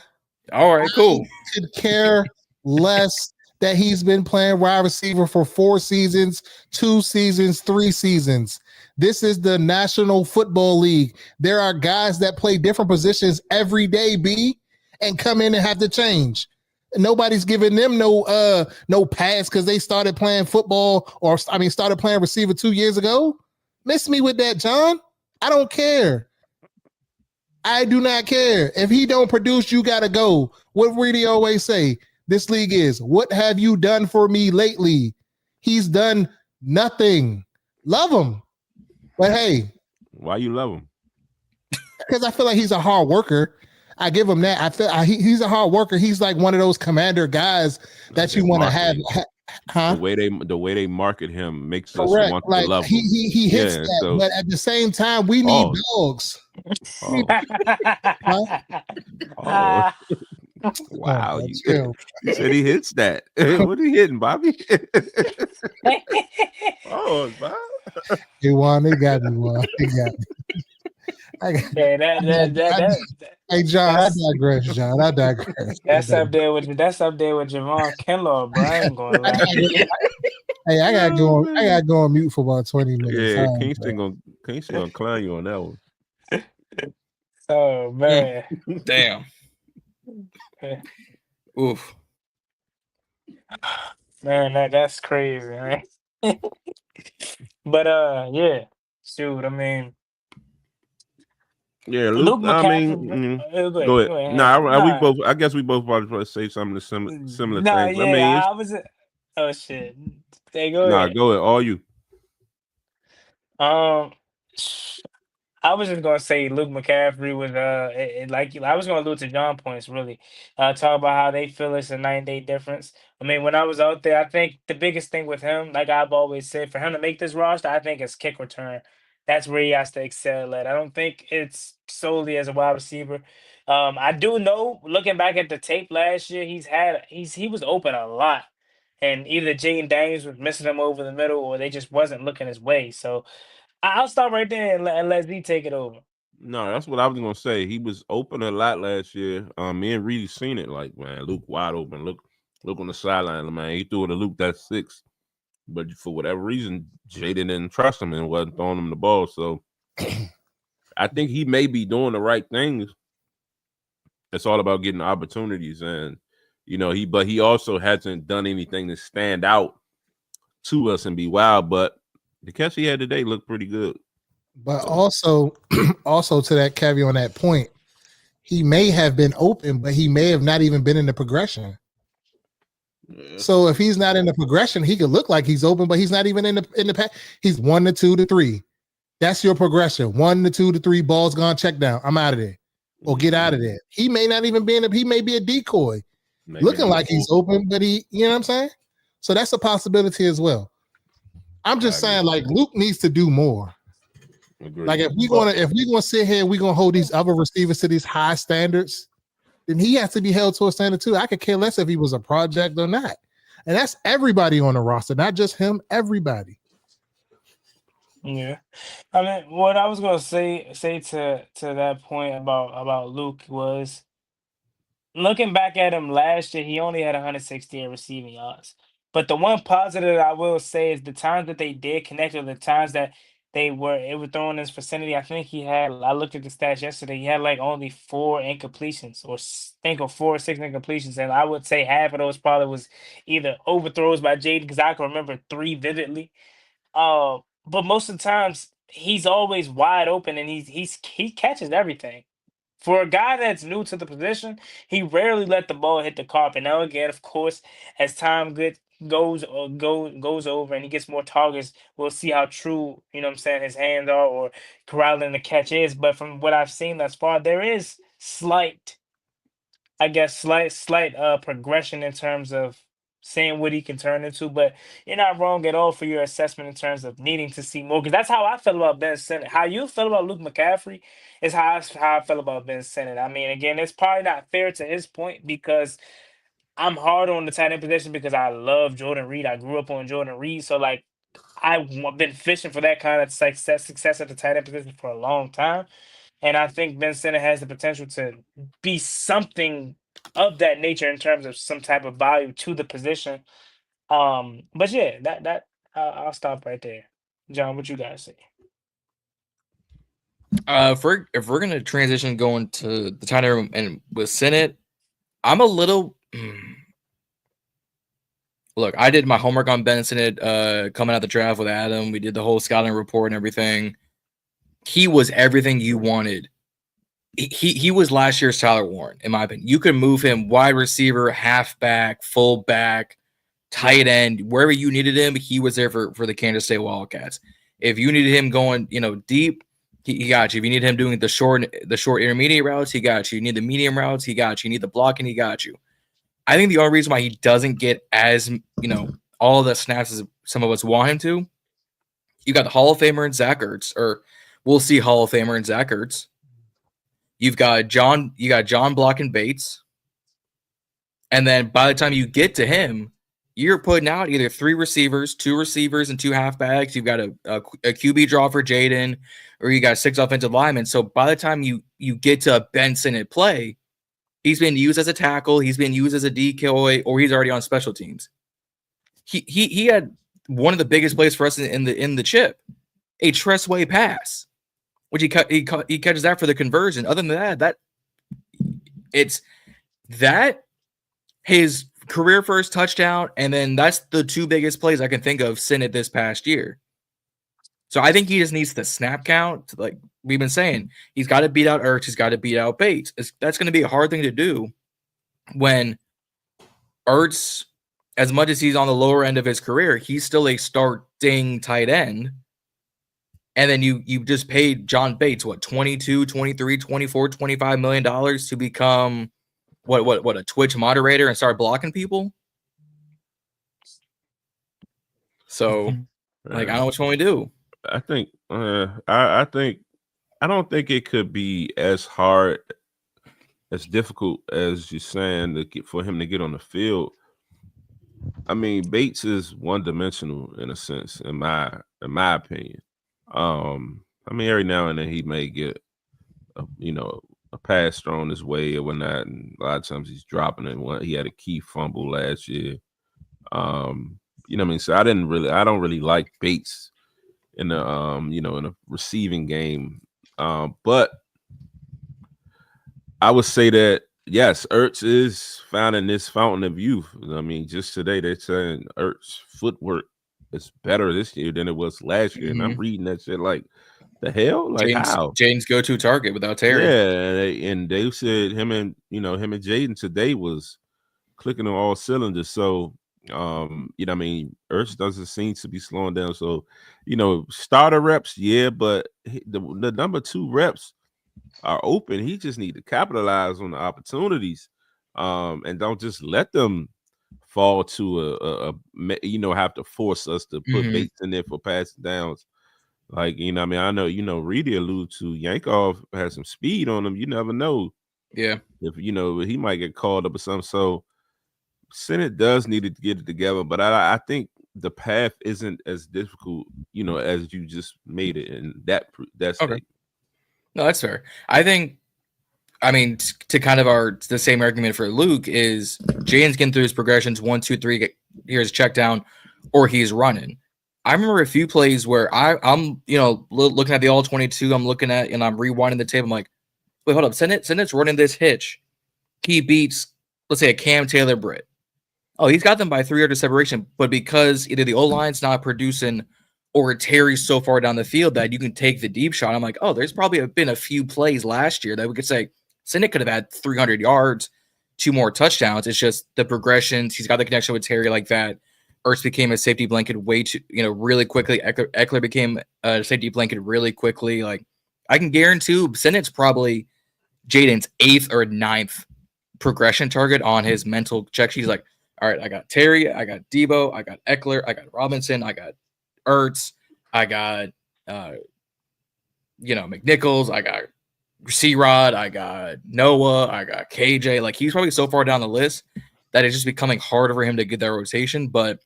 All right, cool. I could care less that he's been playing wide receiver for 4 seasons, 2 seasons, 3 seasons. This is the National Football League. There are guys that play different positions every day, B, and come in and have to change. Nobody's giving them no pass because they started playing football started playing receiver 2 years ago. Miss me with that, John. I don't care. I do not care. If he don't produce, you got to go. What Reedie always say, this league is, what have you done for me lately? He's done nothing. Love him. But hey. Why you love him? Because I feel like he's a hard worker. I give him that. I feel he's a hard worker. He's like one of those commander guys that you want to have. Huh? The way they market him makes Correct. us want to love him. He hits that, so, but at the same time, we need dogs. Wow, you said he hits that. What are he hitting, Bobby? Bob. Hey, Juan, they got me, Juan. They got me. Hey, John, I digress, John. I digress. That's up there with Javon Kinlaw, bro. I ain't gonna lie. Hey, I gotta go on mute for about 20 minutes. Yeah, Kingston gonna clown you on that one. Oh man. Damn. Oof. Man, that's crazy, right? But yeah. Shoot, I mean. Yeah, Luke McCaffrey, go ahead. We both. I guess we both probably say something similar things. Yeah, oh shit. Go ahead. Go ahead. All you. I was just gonna say Luke McCaffrey was I was gonna allude to John points really. Talk about how they feel it's a 9-day difference. I mean, when I was out there, I think the biggest thing with him, like I've always said, for him to make this roster, I think it's kick return. That's where he has to excel at. I don't think it's solely as a wide receiver. I do know, looking back at the tape last year, he was open a lot, and either Jaden Daniels was missing him over the middle, or they just wasn't looking his way. So I'll stop right there and let Z take it over. No, that's what I was gonna say. He was open a lot last year. Me and Reedie seen it. Like, man, Luke wide open. Look on the sideline, man. He threw it to Luke. That's 6. But for whatever reason, Jaden didn't trust him and wasn't throwing him the ball. So I think he may be doing the right things. It's all about getting opportunities, and he also hasn't done anything to stand out to us and be wild. But the catch he had today looked pretty good. But also to that caveat on that point, he may have been open, but he may have not even been in the progression. Yeah. So if he's not in the progression, he could look like he's open, but he's not even in the pack. He's 1 to 2 to 3. That's your progression. 1 to 2 to 3, ball's gone, check down. I'm out of there. Or get out of there. He may not even be he may be a decoy. looking like he's open, but you know what I'm saying? So that's a possibility as well. I'm just saying, like, Luke needs to do more. Agreed. Like, if we gonna sit here, we gonna hold these other receivers to these high standards, then he has to be held to a standard too. I could care less if he was a project or not. And that's everybody on the roster, not just him, everybody. Yeah. I mean, what I was gonna say to that point about Luke was, looking back at him last year, he only had 168 receiving yards. But the one positive I will say is the times that they did connect, or the times that it was throwing in his vicinity. I think he had, I looked at the stats yesterday, he had like only 4 incompletions, or think of 4 or 6 incompletions. And I would say half of those probably was either overthrows by Jaden, because I can remember 3 vividly. But most of the times he's always wide open, and he catches everything. For a guy that's new to the position, he rarely let the ball hit the carpet. Now again, of course, as time goes over and he gets more targets, we'll see how true, you know what I'm saying, his hands are, or corralling the catch is. But from what I've seen thus far, there is slight progression in terms of seeing what he can turn into. But you're not wrong at all for your assessment in terms of needing to see more, because that's how I feel about Ben Sinnott. How you feel about Luke McCaffrey is how I feel about Ben Sinnott. I mean, again, it's probably not fair to his point, because I'm hard on the tight end position because I love Jordan Reed. I grew up on Jordan Reed. So, like, I've been fishing for that kind of success at the tight end position for a long time. And I think Ben Sinnott has the potential to be something of that nature in terms of some type of value to the position. But yeah, I'll stop right there. John, what you guys say? If we're gonna transition going to the tight end and with Sinnott, I'm a little. Look, I did my homework on Ben Sinnott coming out the draft with Adam. We did the whole scouting report and everything. He was everything you wanted. He was last year's Tyler Warren, in my opinion. You could move him wide receiver, halfback, fullback, tight end, wherever you needed him. He was there for the Kansas State Wildcats. If you needed him going, deep, he got you. If you need him doing the short intermediate routes, he got you. You need the medium routes, he got you. You need the blocking, he got you. I think the only reason why he doesn't get as, all the snaps as some of us want him to, you got the Hall of Famer and Zach Ertz, or we'll see Hall of Famer and Zach Ertz. You've got John blocking Bates. And then by the time you get to him, you're putting out either 3 receivers, 2 receivers, and 2 halfbacks. You've got a QB draw for Jaden, or you got 6 offensive linemen. So by the time you get to a Ben Sinnott play, he's been used as a tackle, he's been used as a decoy, or he's already on special teams. He had one of the biggest plays for us in the chip, a Tressway pass, which he catches that for the conversion. Other than that, it's his career first touchdown, and then that's the 2 biggest plays I can think of Sinnott this past year. So I think he just needs the snap count. Like we've been saying, he's got to beat out Ertz, he's got to beat out Bates. That's going to be a hard thing to do when Ertz, as much as he's on the lower end of his career, he's still a starting tight end. And then you just paid John Bates, what, 22, 23, 24, $25 million to become what a Twitch moderator and start blocking people. So, I don't know what you want me to do. I think I don't think it could be as hard, as difficult as you're saying for him to get on the field. I mean, Bates is one-dimensional in a sense, in my opinion. I mean, every now and then he may get a pass thrown his way or whatnot, and a lot of times he's dropping it. He had a key fumble last year. You know what I mean? So I don't really like Bates in the in a receiving game. But I would say that yes, Ertz is found in this fountain of youth. I mean, just today they're saying Ertz footwork is better this year than it was last year. And I'm reading that shit like, the hell? Like how? Jaden's go-to target without Terry. Yeah, and they said him and Jaden today was clicking on all cylinders. So I mean, Ertz doesn't seem to be slowing down. So, starter reps, yeah, but the number 2 reps are open. He just need to capitalize on the opportunities. and don't just let them fall to have to force us to put baits in there for passing downs. Like, I mean, I know, Reedie alluded to Yankov has some speed on him. You never know. Yeah. If, he might get called up or something. So Senate does need to get it together, but I think the path isn't as difficult, as you just made it in that state. Okay. No, that's fair. I mean, to kind of the same argument for Luke is Jaden's getting through his progressions 1, 2, 3, here's check down, or he's running. I remember a few plays where I'm looking at the all 22, I'm looking at and I'm rewinding the tape. I'm like, wait, hold up, Sennett's running this hitch. He beats, let's say, a Cam Taylor Britt. Oh, he's got them by 3 yards separation, but because either the O-line's not producing or Terry's so far down the field that you can take the deep shot, I'm like, oh, there's probably been a few plays last year that we could say Sennett could have had 300 yards, 2 more touchdowns. It's just the progressions. He's got the connection with Terry like that. Ertz became a safety blanket way too, really quickly. Eckler became a safety blanket really quickly. Like, I can guarantee Sennett's probably Jaden's 8th or 9th progression target on his mental check sheet. He's like, all right, I got Terry, I got Debo, I got Eckler, I got Robinson, I got Ertz, I got McNichols, I got C-Rod, I got Noah, I got KJ. Like, he's probably so far down the list that it's just becoming harder for him to get that rotation. But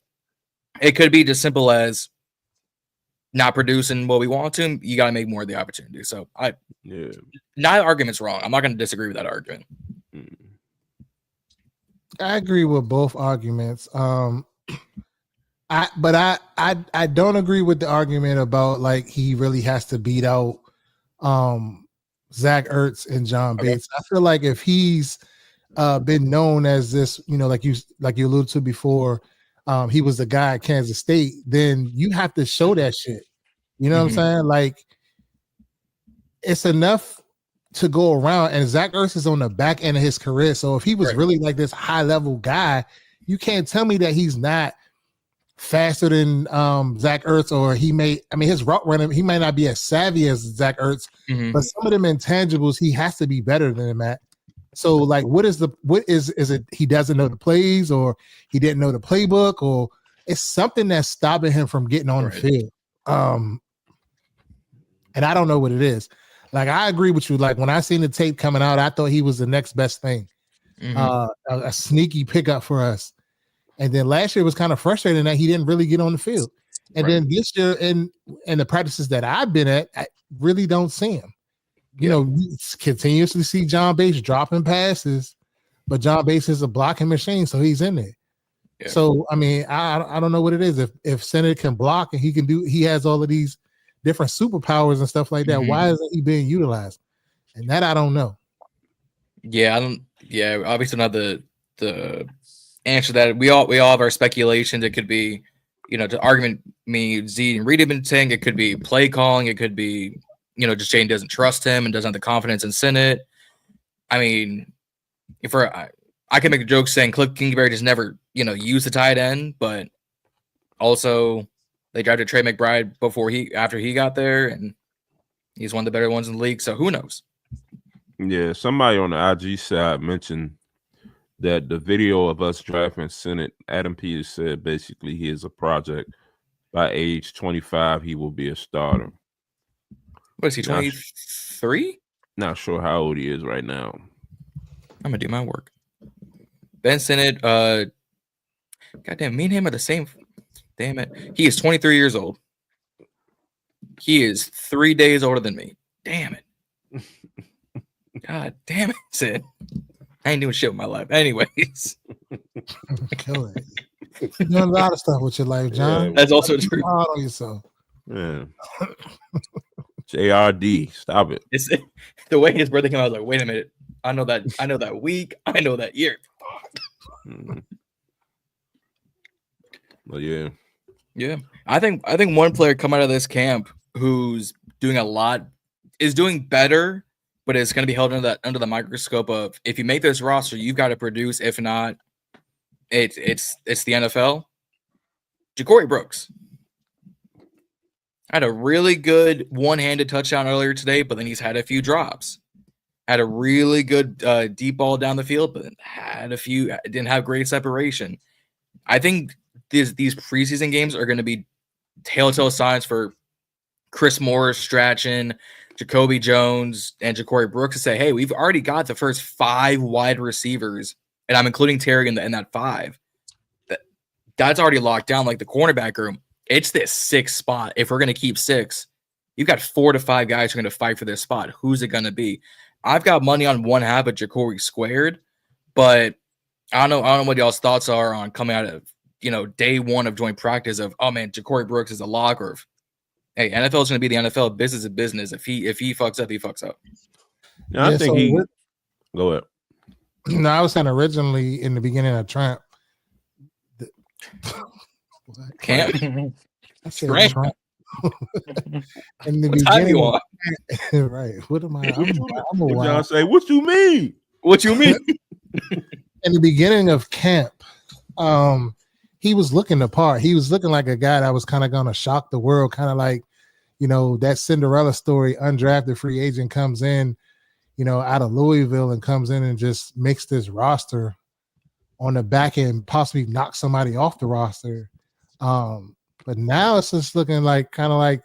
it could be just simple as not producing what we want to. You got to make more of the opportunity. So neither argument's wrong. I'm not going to disagree with that argument. I agree with both arguments. I don't agree with the argument about like he really has to beat out Zach Ertz and John Bates. I feel like if he's been known as this, like you alluded to before, he was the guy at Kansas State, then you have to show that shit. You know what I'm saying? Like, it's enough to go around, and Zach Ertz is on the back end of his career. So if he was really like this high level guy, you can't tell me that he's not faster than Zach Ertz, or his route running, he might not be as savvy as Zach Ertz, but some of them intangibles, he has to be better than him at. So like, what is it he doesn't know the plays, or he didn't know the playbook, or it's something that's stopping him from getting on the field. And I don't know what it is. Like, I agree with you. Like, when I seen the tape coming out, I thought he was the next best thing. A sneaky pickup for us. And then last year was kind of frustrating that he didn't really get on the field. And then this year in the practices that I've been at, I really don't see him. You continuously see John Bates dropping passes, but John Bates is a blocking machine, so he's in there. Yeah. So, I mean, I don't know what it is. If Senate can block and he has all of these different superpowers and stuff like that, why isn't he being utilized? And that I don't know. Obviously not the answer to that. We all have our speculations. It could be, to argument me, Zee and Reedie have been saying it could be play calling, it could be, just Jane doesn't trust him and doesn't have the confidence in Senate. I mean, I can make a joke saying Cliff Kingsbury just never, used the tight end, but also they drafted Trey McBride after he got there, and he's one of the better ones in the league. So who knows? Yeah, somebody on the IG side mentioned that the video of us drafting Senate, Adam Peters said basically he is a project. By age 25, he will be a starter. What is he, 23? Not sure how old he is right now. I'm going to do my work. Ben Senate, goddamn, me and him are the same. Damn it. He is 23 years old. He is 3 days older than me. Damn it. God damn it, Sid. I ain't doing shit with my life. Anyways. Killing it. You're doing a lot of stuff with your life, John. Yeah, that's also true. Hard on yourself. Yeah. JRD, stop it. It's the way his birthday came out, I was like, wait a minute. I know that week. I know that year. Well, yeah. Yeah. I think one player come out of this camp who's doing a lot is doing better, but it's going to be held under the microscope of, if you make this roster, you've got to produce. If not, it's the NFL. Ja'Cory Brooks had a really good one-handed touchdown earlier today, but then he's had a few drops. had a really good deep ball down the field, but didn't have great separation. I think these preseason games are going to be telltale signs for Chris Moore, Strachan, Jacoby Jones, and Ja'Cory Brooks to say, hey, we've already got the first 5 wide receivers, and I'm including Terry in that 5. That's already locked down, like the cornerback room. It's this 6th spot. If we're going to keep 6, you've got 4 to 5 guys who are going to fight for this spot. Who's it going to be? I've got money on 1/2 of Ja'Cory squared, but I don't know what y'all's thoughts are on coming out of day 1 of joint practice of, oh man, Ja'Cory Brooks is a lock, or hey, NFL is going to be the NFL. Business is business. If he fucks up, he fucks up. Yeah, I think go ahead. No, I was saying originally in the beginning of Trump. Camp. I said Trump. In the beginning, right? What am I? I'm a wild. John say, "What you mean? What you mean?" In the beginning of camp, he was looking the part. He was looking like a guy that was kind of going to shock the world, kind of like, that Cinderella story. Undrafted free agent comes in, out of Louisville and comes in and just makes this roster on the back end, possibly knock somebody off the roster. But now it's just looking like kind of like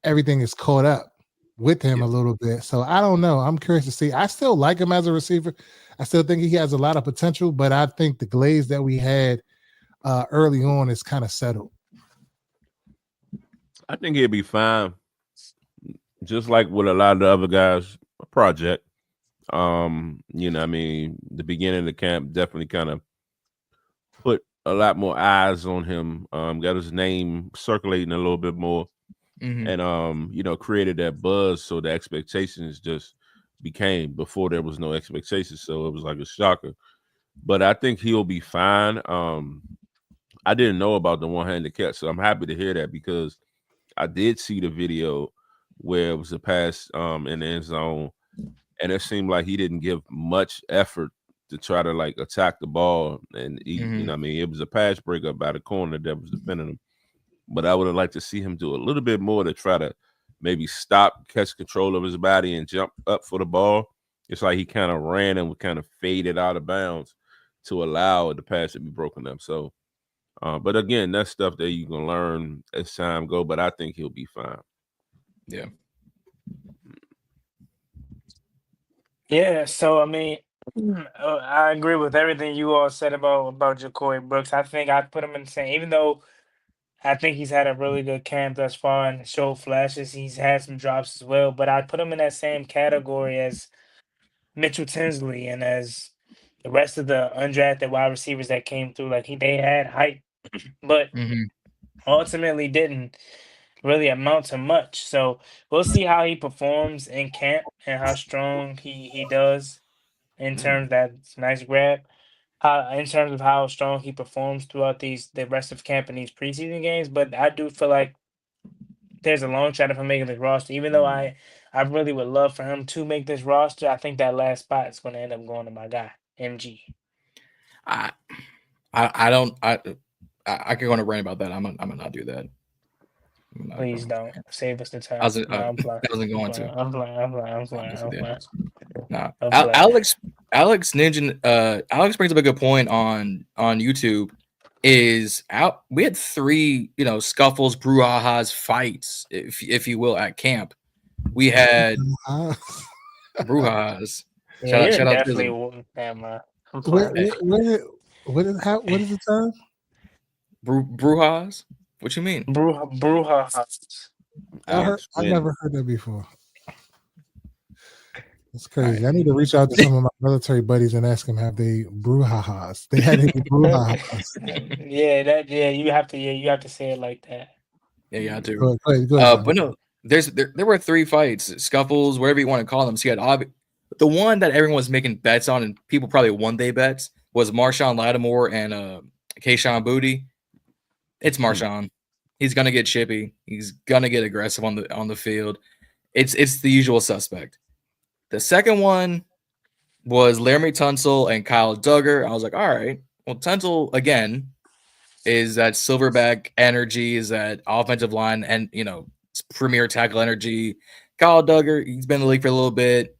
everything is caught up with him a little bit. So I don't know. I'm curious to see. I still like him as a receiver. I still think he has a lot of potential, but I think the glaze that we had early on is kind of settled. I think he'll be fine. Just like with a lot of the other guys, a project. The beginning of the camp definitely kind of put a lot more eyes on him. Got his name circulating a little bit more, and created that buzz. So the expectations just became before there was no expectations. So it was like a shocker. But I think he'll be fine. I didn't know about the one-handed catch, so I'm happy to hear that because I did see the video where it was a pass in the end zone, and it seemed like he didn't give much effort to try to like attack the ball. And he, it was a pass breakup by the corner that was defending him. But I would have liked to see him do a little bit more to try to maybe stop, catch control of his body, and jump up for the ball. It's like he kind of ran and kind of faded out of bounds to allow the pass to be broken up. So, but again, that's stuff that you can learn as time go. But I think he'll be fine. Yeah. Yeah. So I agree with everything you all said about Ja'Cory Brooks. I think I put him in the same, even though I think he's had a really good camp thus far and showed flashes. He's had some drops as well, but I put him in that same category as Mitchell Tinsley and as the rest of the undrafted wide receivers that came through. Like they had hype, but ultimately didn't really amount to much. So we'll see how he performs in camp and how strong he does in terms that's nice grab. In terms of how strong he performs throughout the rest of camp and these preseason games. But I do feel like there's a long shot of him making this roster. Even though I really would love for him to make this roster, I think that last spot is going to end up going to my guy, MG. I could go on a rant about that. I'm gonna not do that. Please don't save us the time. I wasn't going to. I'm flying. Nah. Alex Ninja. Alex brings up a good point on YouTube. We had 3 scuffles, brouhahas, fights, if you will, at camp. We had brouhahas. Yeah, shout out to them. What is the term? Brouhahas? What you mean? Brouhahas. I never heard that before. It's crazy. Right. I need to reach out to some of my military buddies and ask them, have they brouhahas? They had any brouhahas? Yeah, you have to say it like that. Yeah, I do. Go ahead. But no, there were 3 fights, scuffles, whatever you want to call them. So you had the one that everyone was making bets on, and people probably one-day bets, was Marshawn Lattimore and Kayshon Boutte. It's Marshawn. He's gonna get chippy. He's gonna get aggressive on the field. It's the usual suspect. The second one was Laramie Tunsil and Kyle Duggar. I was like, all right. Well, Tunsil again is that silverback energy, is that offensive line, and premier tackle energy. Kyle Duggar, he's been in the league for a little bit.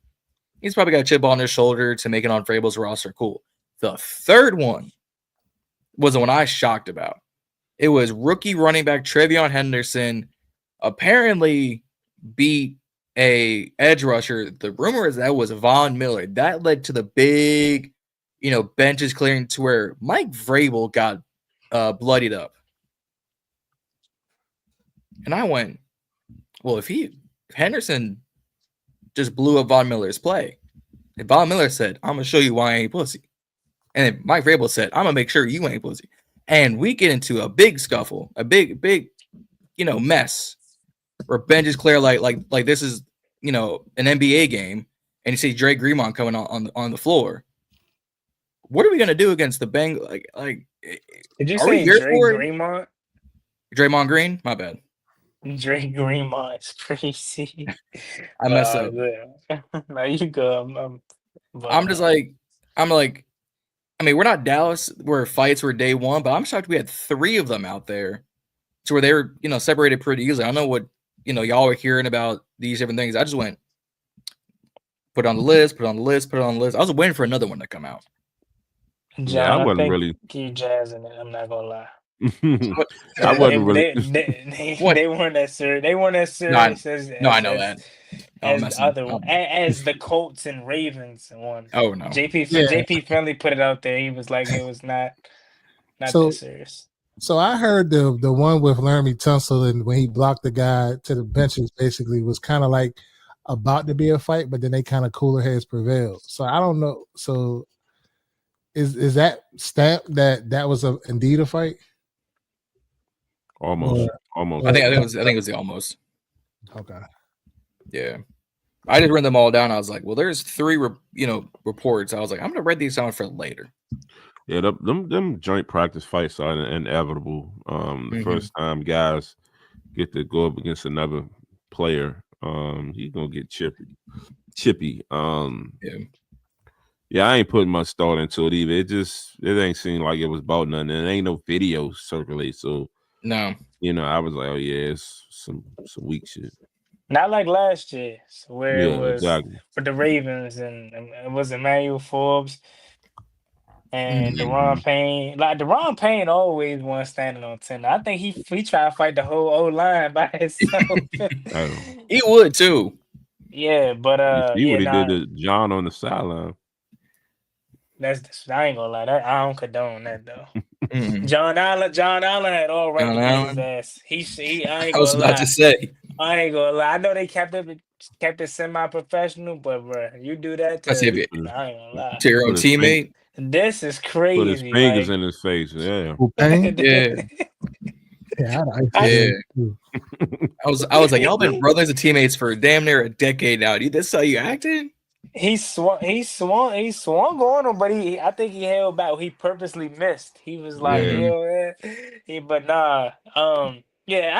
He's probably got a chip on his shoulder to make it on Vrabel's roster. Cool. The third one was the one I was shocked about. It was rookie running back Trevion Henderson apparently beat a edge rusher. The rumor is that was Von Miller. That led to the big, benches clearing to where Mike Vrabel got bloodied up. And I went, well, if Henderson just blew up Von Miller's play, and Von Miller said, I'm going to show you why I ain't pussy. And then Mike Vrabel said, I'm going to make sure you ain't pussy. And we get into a big scuffle, a big, mess where benches clear like this is, an NBA game, and you see Dre Greenmont coming on the floor. What are we going to do against the Bengals? Did you say Dre Greenmont? Draymond Green? My bad. Dre Greenmont's crazy. I messed up. No, you go. I'm just like, I mean, we're not Dallas where fights were day one, but I'm shocked we had 3 of them out there to where they were, separated pretty easily. I don't know what, y'all were hearing about these different things. I just went, put it on the list, put it on the list, put it on the list. I was waiting for another one to come out. John, I wasn't really keep jazzing it. I'm not gonna lie. I wasn't really. They weren't as serious. They weren't as serious I know that. As the Colts and Ravens one. Oh no. JP Finley put it out there. He was like, it was not that serious. So I heard the one with Laramie Tunsil, and when he blocked the guy to the benches, basically was kind of like about to be a fight, but then they kind of cooler heads prevailed. So I don't know. So is that stamp that was indeed a fight? Almost. I think it was the almost. Okay. Yeah. I just read them all down. I was like, well, there's 3 reports. I was like, I'm gonna write these down for later. Yeah, them joint practice fights are inevitable. The first time guys get to go up against another player, he's gonna get chippy. Yeah, I ain't putting much thought into it either. It ain't seem like it was about nothing. And ain't no videos circulate, so no. I was like, oh yeah, it's some weak shit. Not like last year, where it was for the Ravens and it was Emmanuel Forbes and Deron Payne. Like Deron Payne always won standing on 10. I think he tried to fight the whole O-line by himself. He would too. Yeah, but he did to John on the sideline. I ain't gonna lie. I don't condone that though. Jon Allen had all right to get his ass. I was about to say. I ain't gonna lie. I know they kept it semi-professional, but bro, you do that to I ain't gonna lie. To your own teammate. This is crazy. Put his fingers in his face. Yeah. I was like, y'all been brothers and teammates for damn near a decade now. This how you acting? He swung on him, but I think he held back. He purposely missed. He was like, but nah. I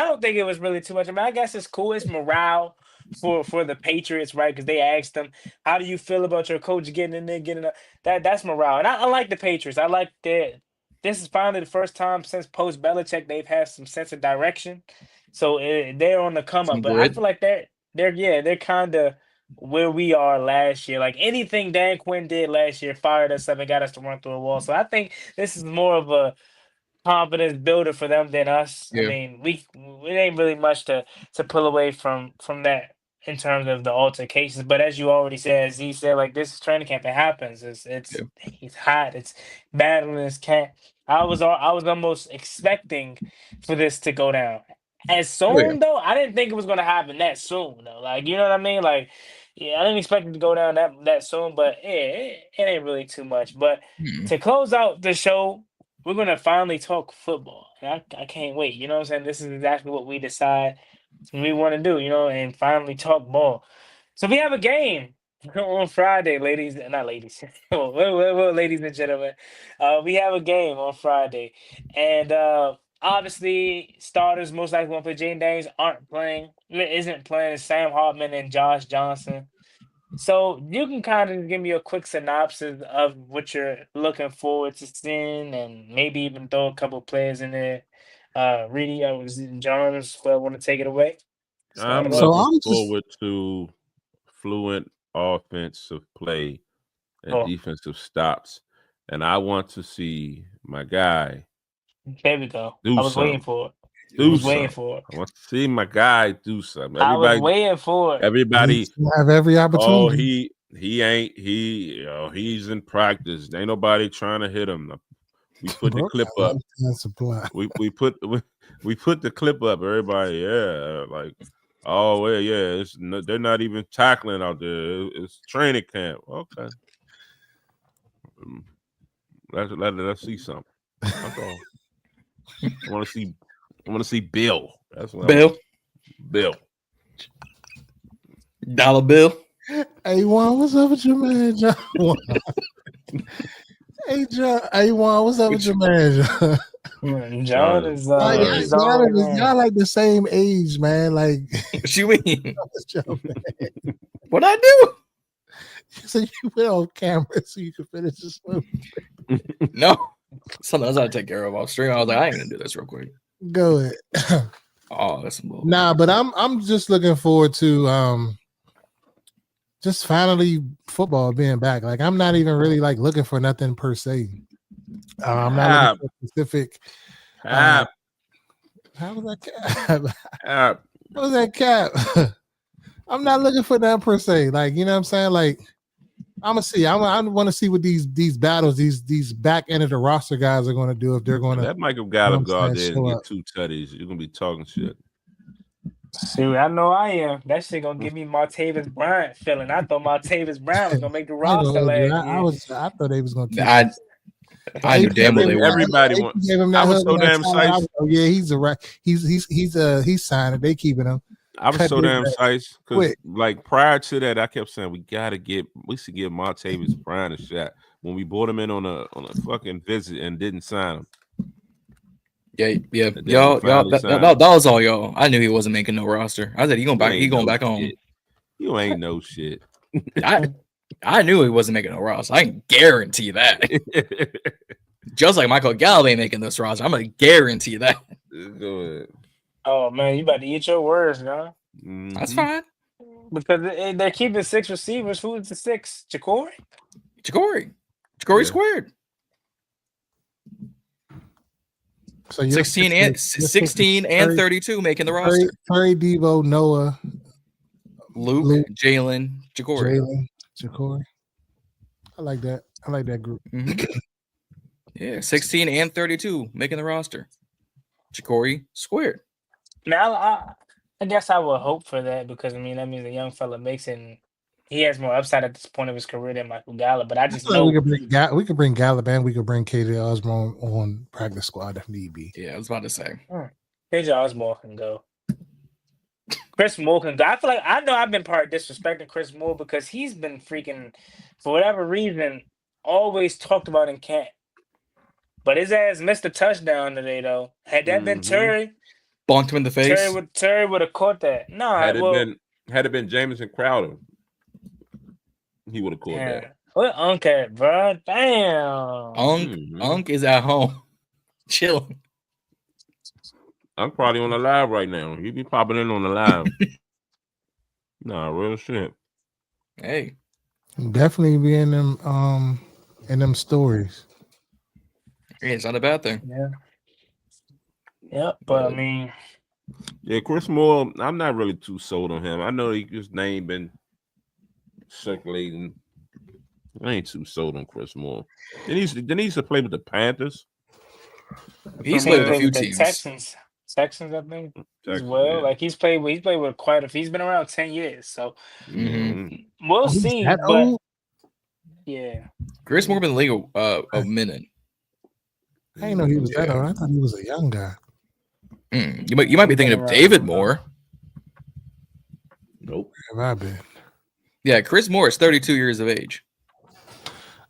don't think it was really too much. I mean, I guess it's cool. It's morale for the Patriots, right? Because they asked him, "How do you feel about your coach getting in there, that's morale?" And I like the Patriots. I like that. This is finally the first time since post Belichick they've had some sense of direction. So they're on the come up. But I feel like they're kind of where we are last year. Like anything Dan Quinn did last year fired us up and got us to run through a wall. So I think this is more of a confidence builder for them than us. I mean, it ain't really much to pull away from that in terms of the altercations. But as you already said, as he said, like this is training camp. It happens. He's hot. It's battling his cat. I was almost expecting for this to go down as soon though. I didn't think it was going to happen that soon though. Like, you know what I mean? Like, I didn't expect it to go down that soon. But it ain't really too much. But to close out the show, we're going to finally talk football. I can't wait. You know what I'm saying? This is exactly what we decide we want to do, and finally talk ball. So we have a game on Friday, ladies. Not ladies. well, ladies and gentlemen. We have a game on Friday. And obviously, starters most likely going to play. Jaden Daniels isn't playing. Sam Hartman and Josh Johnson. So you can kind of give me a quick synopsis of what you're looking forward to seeing, and maybe even throw a couple players in there. Reedie, John, want to take it away? I'm looking forward to fluent offensive play and defensive stops. And I want to see my guy. There we go. I was waiting for it. Waiting for it. I want to see my guy do something. Everybody, I was waiting for it. Everybody have every opportunity. He's in practice. Ain't nobody trying to hit him. We put the clip up. We put the clip up. Everybody, like, oh yeah. They're not even tackling out there. It's training camp. Okay. Let's see something. That's all. I want to see Bill. That's what Bill. Dollar Bill. Hey Juan, what's up with your man, John? Hey John, Juan, what's up with your man, John? John is y'all like the same age, man. Like, what you mean? What I do? So you went on camera so you could finish this swim. No, something else I take care of off stream. I was like, I ain't gonna do this real quick. Go ahead. Oh, that's some bull. Nah, but I'm just looking forward to just finally football being back. Like, I'm not even really like looking for nothing per se. I'm not looking for specific. How was that cap? How was that cap? I'm not looking for that per se. Like, you know what I'm saying? Like, I'm gonna see. I want to see what these battles, these back end of the roster guys are going to do if they're going to. That Michael Gallup go out there and get 2 tutties. You're gonna be talking shit. See, I know I am. That shit gonna give me Martavis Bryant feeling. I thought Martavis Bryant was gonna make the roster last year. I thought they was gonna. I knew damn well they were. Everybody wants. I was so damn psyched. Oh yeah, he's signing. They keeping him. I was so damn psyched because, like, prior to that, I kept saying we should give Martavis Bryant a shot when we brought him in on a fucking visit and didn't sign him. Yeah, y'all. That was all y'all. I knew he wasn't making no roster. I said he going back home. You ain't no shit. I knew he wasn't making no roster. I can guarantee that. Just like Michael Gallup ain't making this roster, I'm gonna guarantee that. Go ahead. Oh man, you about to eat your words, man. Mm-hmm. That's fine. Because they're keeping 6 receivers. Who is the 6? Jacory squared. So 16 and 32 making the roster. Terry, Devo, Noah, Luke, Jalen, Jacory. I like that. I like that group. Mm-hmm. Yeah, 16 and 32 making the roster. Jacory squared. Now, I guess I would hope for that because, I mean, that means a young fella makes it. And he has more upside at this point of his career than Michael Gallup. But I just know we could bring Gallup and we could bring KJ Osborne on practice squad if need be. Yeah, I was about to say. KJ Osborne can go. Chris Moore can go. I feel like I've been part disrespecting Chris Moore because he's been freaking, for whatever reason, always talked about in camp. But his ass missed a touchdown today, though. Had that been Terry, bonked him in the face. Terry would have caught that. No, had it been Jamison Crowder, he would have caught that. What Unc at, bro? Damn. Unc is at home, chilling. I'm probably on the live right now. He be popping in on the live. Nah, real shit. Hey, definitely be in them stories. Yeah, it's not a bad thing. Yeah. Yep, but I mean, yeah, Chris Moore. I'm not really too sold on him. I know his name been circulating. I ain't too sold on Chris Moore. Didn't he used to play with the Panthers? He's played with a few teams. Texans, I think, as well. Yeah. Like he's played with quite a few. He's been around 10 years, so we'll see. But yeah, Chris Moore been in the league a minute. I didn't know he was that old. I thought he was a young guy. You might be thinking of David Moore. Nope. Where have I been? Yeah, Chris Moore is 32 years of age.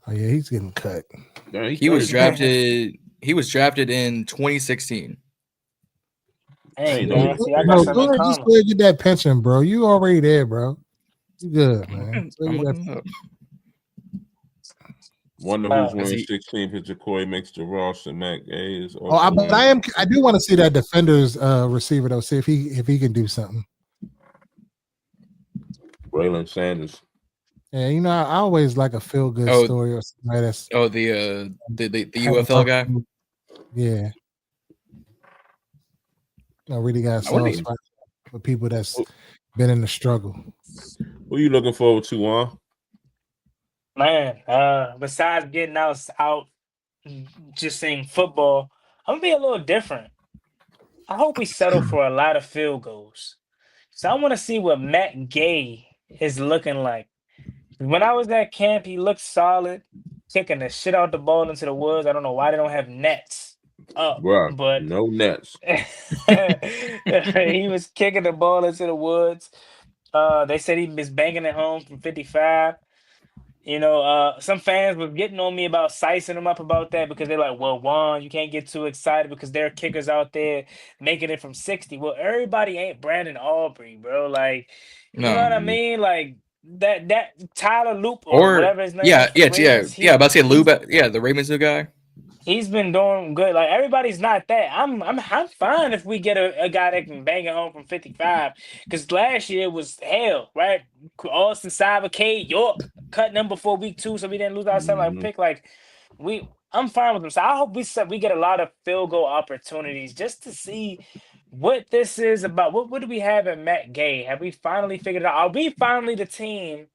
Oh yeah, he's getting cut. Yeah, he was drafted. He was drafted in 2016. Hey, just go ahead get that pension, bro. You already there, bro. You good, man. Wonder who's wearing 16 for Jacory makes the roster. Mac A is. But I do want to see that defender's receiver though. See if he can do something. Braylon Sanders. Yeah, you know, I always like a feel good story or somebody that's the UFL guy. Yeah. I really got a soft spot for people that's been in the struggle. What are you looking forward to, Juan? Man, besides getting out just seeing football, I'm gonna be a little different. I hope we settle for a lot of field goals. So I want to see what Matt Gay is looking like. When I was at camp, he looked solid, kicking the shit out the ball into the woods. I don't know why they don't have nets up, Wow, but no nets. he was kicking the ball into the woods. They said he was banging it home from 55. You know, some fans were getting on me about sizing him up about that because they're like, well, Juan, you can't get too excited because there are kickers out there making it from 60. Well, everybody ain't Brandon Aubrey, bro. Like, you know what I mean? Like that Tyler Loop or whatever his name is. About to say Loop. Yeah, the Ravens new guy. He's been doing good. Like everybody's not that. I'm fine if we get a guy that can bang it home from 55. Because last year was hell, right? Austin Cyber, K York cut them before week 2, so we didn't lose our satellite pick. Like I'm fine with them. So I hope we get a lot of field goal opportunities just to see what this is about. What do we have at Matt Gay? Have we finally figured it out? Are we finally the team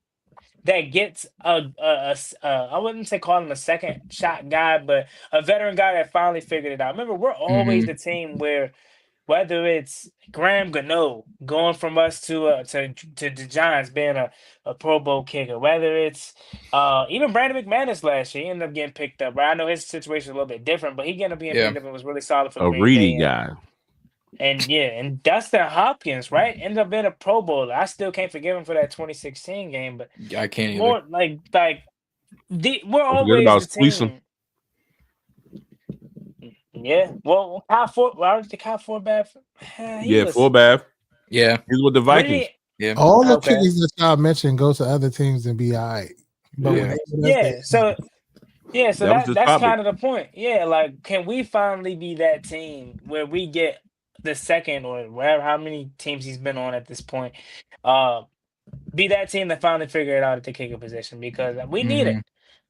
that gets I wouldn't say call him a second shot guy, but a veteran guy that finally figured it out? Remember, we're always the team where whether it's Graham Gano going from us to the Giants being a Pro Bowl kicker, whether it's even Brandon McManus last year, he ended up getting picked up. Right? I know his situation is a little bit different, but he ended up being picked up and was really solid for Green Reedie Bay. guy. And Dustin Hopkins, right, ended up being a Pro Bowler. I still can't forgive him for that 2016 game, but I can't more either. We're always the team. Yeah, well, Kyle Ford bad? Forbath. Yeah, he's with the Vikings. Yeah, all the kickers that y'all mentioned go to other teams and be all right. But so that's kind of the point. Yeah, like, can we finally be that team where we get the second or wherever, how many teams he's been on at this point, be that team that finally figure it out at the kicker position, because we need it.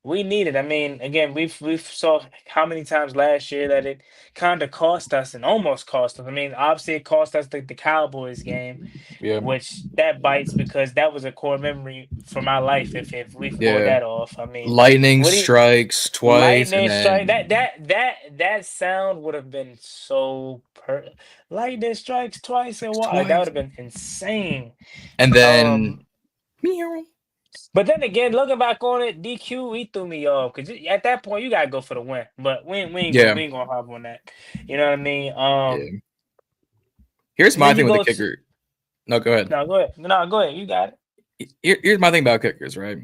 We need it. I mean, again, we've saw how many times last year that it kind of cost us and almost cost us. I mean, obviously it cost us the Cowboys game, which that bites because that was a core memory for my life. If we pulled that off, I mean, lightning strikes twice. Lightning strike. That sound would have been so lightning strikes twice and why that would have been insane. And then. But then again, looking back on it, DQ, he threw me off because at that point you gotta go for the win. But we ain't gonna hop on that. You know what I mean? Here's my thing with the kicker. No, go ahead. No, go ahead. No, go ahead. You got it. Here's my thing about kickers, right?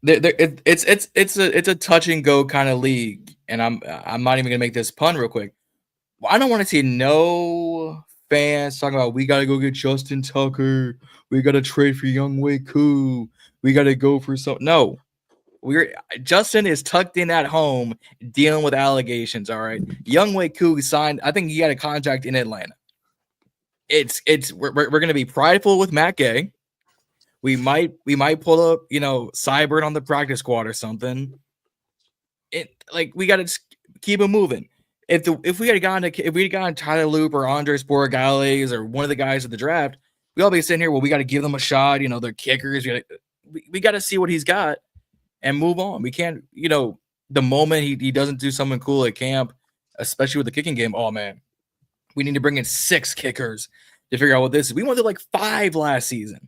It's a touch and go kind of league, and I'm not even gonna make this pun real quick. I don't want to see no fans talking about we gotta go get Justin Tucker, we gotta trade for Younghoe Koo, we gotta go for some. No, Justin is tucked in at home dealing with allegations. All right, Younghoe Koo signed. I think he had a contract in Atlanta. We're gonna be prideful with Matt Gay. We might pull up, Cyber on the practice squad or something. We gotta keep it moving. If we had gotten Tyler Loop or Andres Borregales or one of the guys at the draft, we all be sitting here. Well, we got to give them a shot. They're kickers. We got to see what he's got and move on. We can't, the moment he doesn't do something cool at camp, especially with the kicking game. Oh man, we need to bring in 6 kickers to figure out what this is. We wanted 5 last season,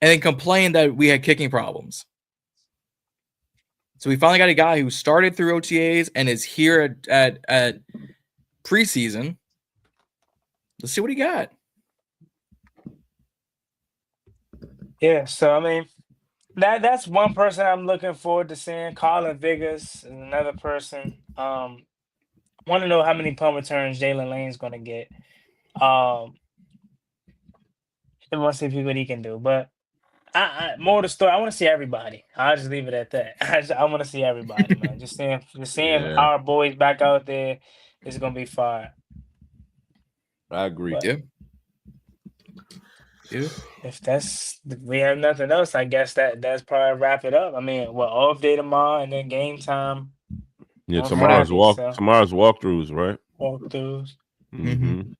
and then complain that we had kicking problems. So we finally got a guy who started through OTAs and is here at preseason. Let's see what he got. Yeah, so I mean, that's one person I'm looking forward to seeing. Colin Viggers is another person. Want to know how many punt returns Jalen Lane's going to get. And want to see what he can do, but. More of the story. I want to see everybody. I'll just leave it at that. I want to see everybody, man. Just seeing our boys back out there is gonna be fire. I agree. But, yeah. If we have nothing else, I guess that's probably wrap it up. I mean, off day tomorrow and then game time. Yeah, tomorrow's walkthroughs, right? Walkthroughs. Mm-hmm.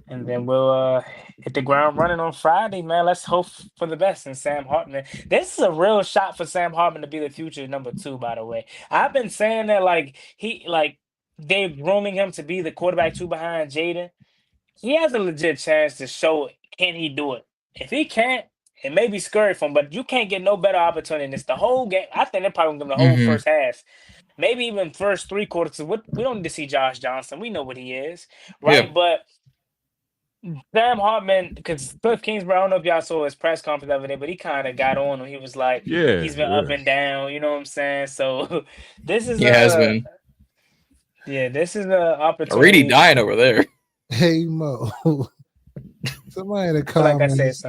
And then we'll hit the ground running on Friday, man. Let's hope for the best in Sam Hartman. This is a real shot for Sam Hartman to be the future number 2, by the way. I've been saying that they're grooming him to be the quarterback 2 behind Jaden. He has a legit chance to show can he do it. If he can't, it may be scary for him, but you can't get no better opportunity than this. The whole game, I think they're probably going to give him the whole first half. Maybe even first 3 quarters. We don't need to see Josh Johnson. We know what he is, right? Yeah. But Sam Hartman, because Cliff Kingsbury, I don't know if y'all saw his press conference the other day, but he kind of got on him. He was like, he's been up and down. You know what I'm saying? So this is has been. Yeah, this is an opportunity. Reedie dying over there. Hey Mo, somebody in the comments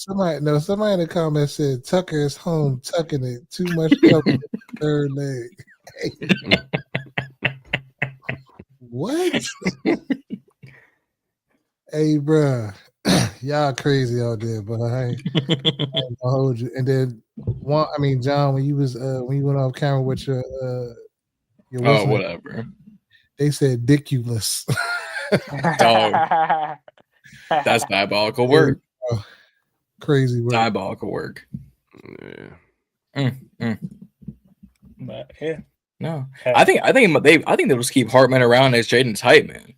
somebody in the comments said Tucker is home tucking it. Too much cover third leg. What? Hey, bro, y'all crazy out there, but I ain't gonna hold you. And then John, when you went off camera with your whatever. They said dickulous. Dog. That's diabolical work. Crazy work. Diabolical work. Yeah. But yeah. No. I think they'll just keep Hartman around as Jaden's hype man.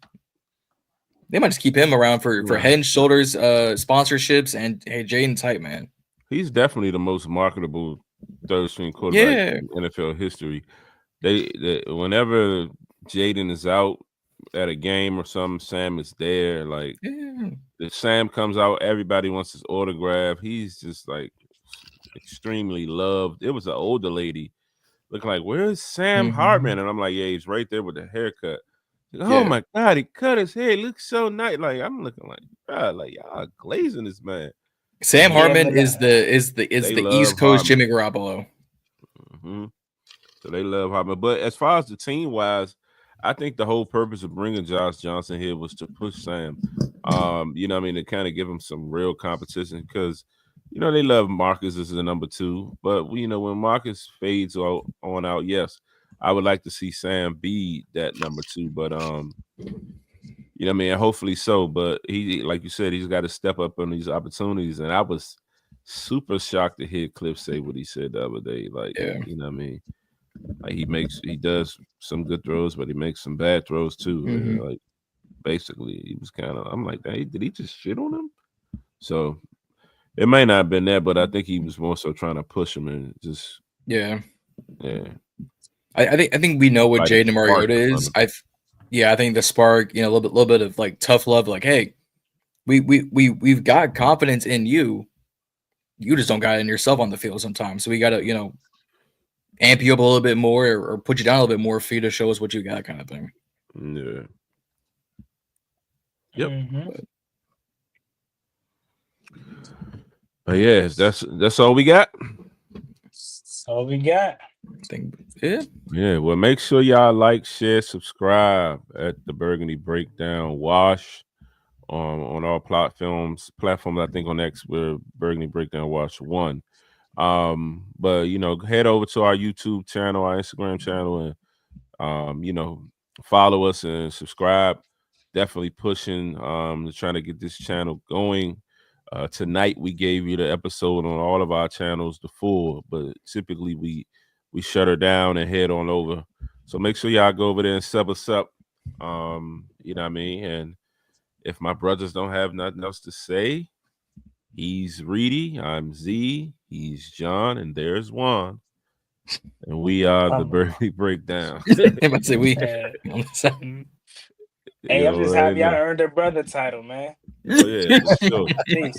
They might just keep him around for head and shoulders sponsorships and Jaden's hype man. He's definitely the most marketable third string quarterback in NFL history. They whenever Jaden is out at a game or something, Sam is there. Like if Sam comes out, everybody wants his autograph. He's just like extremely loved. It was an older lady looking like, where's Sam Hartman? And I'm like, yeah, he's right there with the haircut. Oh my God, he cut his hair. It looks so nice. Like I'm looking like, God, like y'all glazing this man. Sam Hartman is the East Coast Jimmy Garoppolo. Mm-hmm. So they love Hartman. But as far as the team wise, I think the whole purpose of bringing Josh Johnson here was to push Sam. To kind of give him some real competition because they love Marcus as the number 2. But when Marcus fades on out, yes, I would like to see Sam be that number 2, but hopefully so. But he, like you said, he's got to step up on these opportunities. And I was super shocked to hear Cliff say what he said the other day. Like, like he does some good throws, but he makes some bad throws too. Like basically, he was kind of. I'm like, did he just shit on him? So it may not have been that, but I think he was more so trying to push him and just yeah. I think we know what Jaden Mariota is. I think the spark, a little bit of like tough love, like, hey, we've got confidence in you. You just don't got it in yourself on the field sometimes. So we got to, amp you up a little bit more or put you down a little bit more for you to show us what you got, kind of thing. Yeah. Yep. But yeah, that's all we got. That's all we got. Yeah. Well, make sure y'all like, share, subscribe at the Burgundy Breakdown. Wash on all platforms. I think on X we're Burgundy Breakdown Wash 1. But head over to our YouTube channel, our Instagram channel, and follow us and subscribe. Definitely pushing to trying to get this channel going. Tonight we gave you the episode on all of our channels, the full, but typically we shut her down and head on over. So make sure y'all go over there and sub us up. You know what I mean? And if my brothers don't have nothing else to say, he's Reedie, I'm Zee, he's John, and there's Juan. And we are the Burgundy Breakdown. I say we. Hey, I'm just happy I earned their brother title, man. Oh, yeah, for sure. Peace.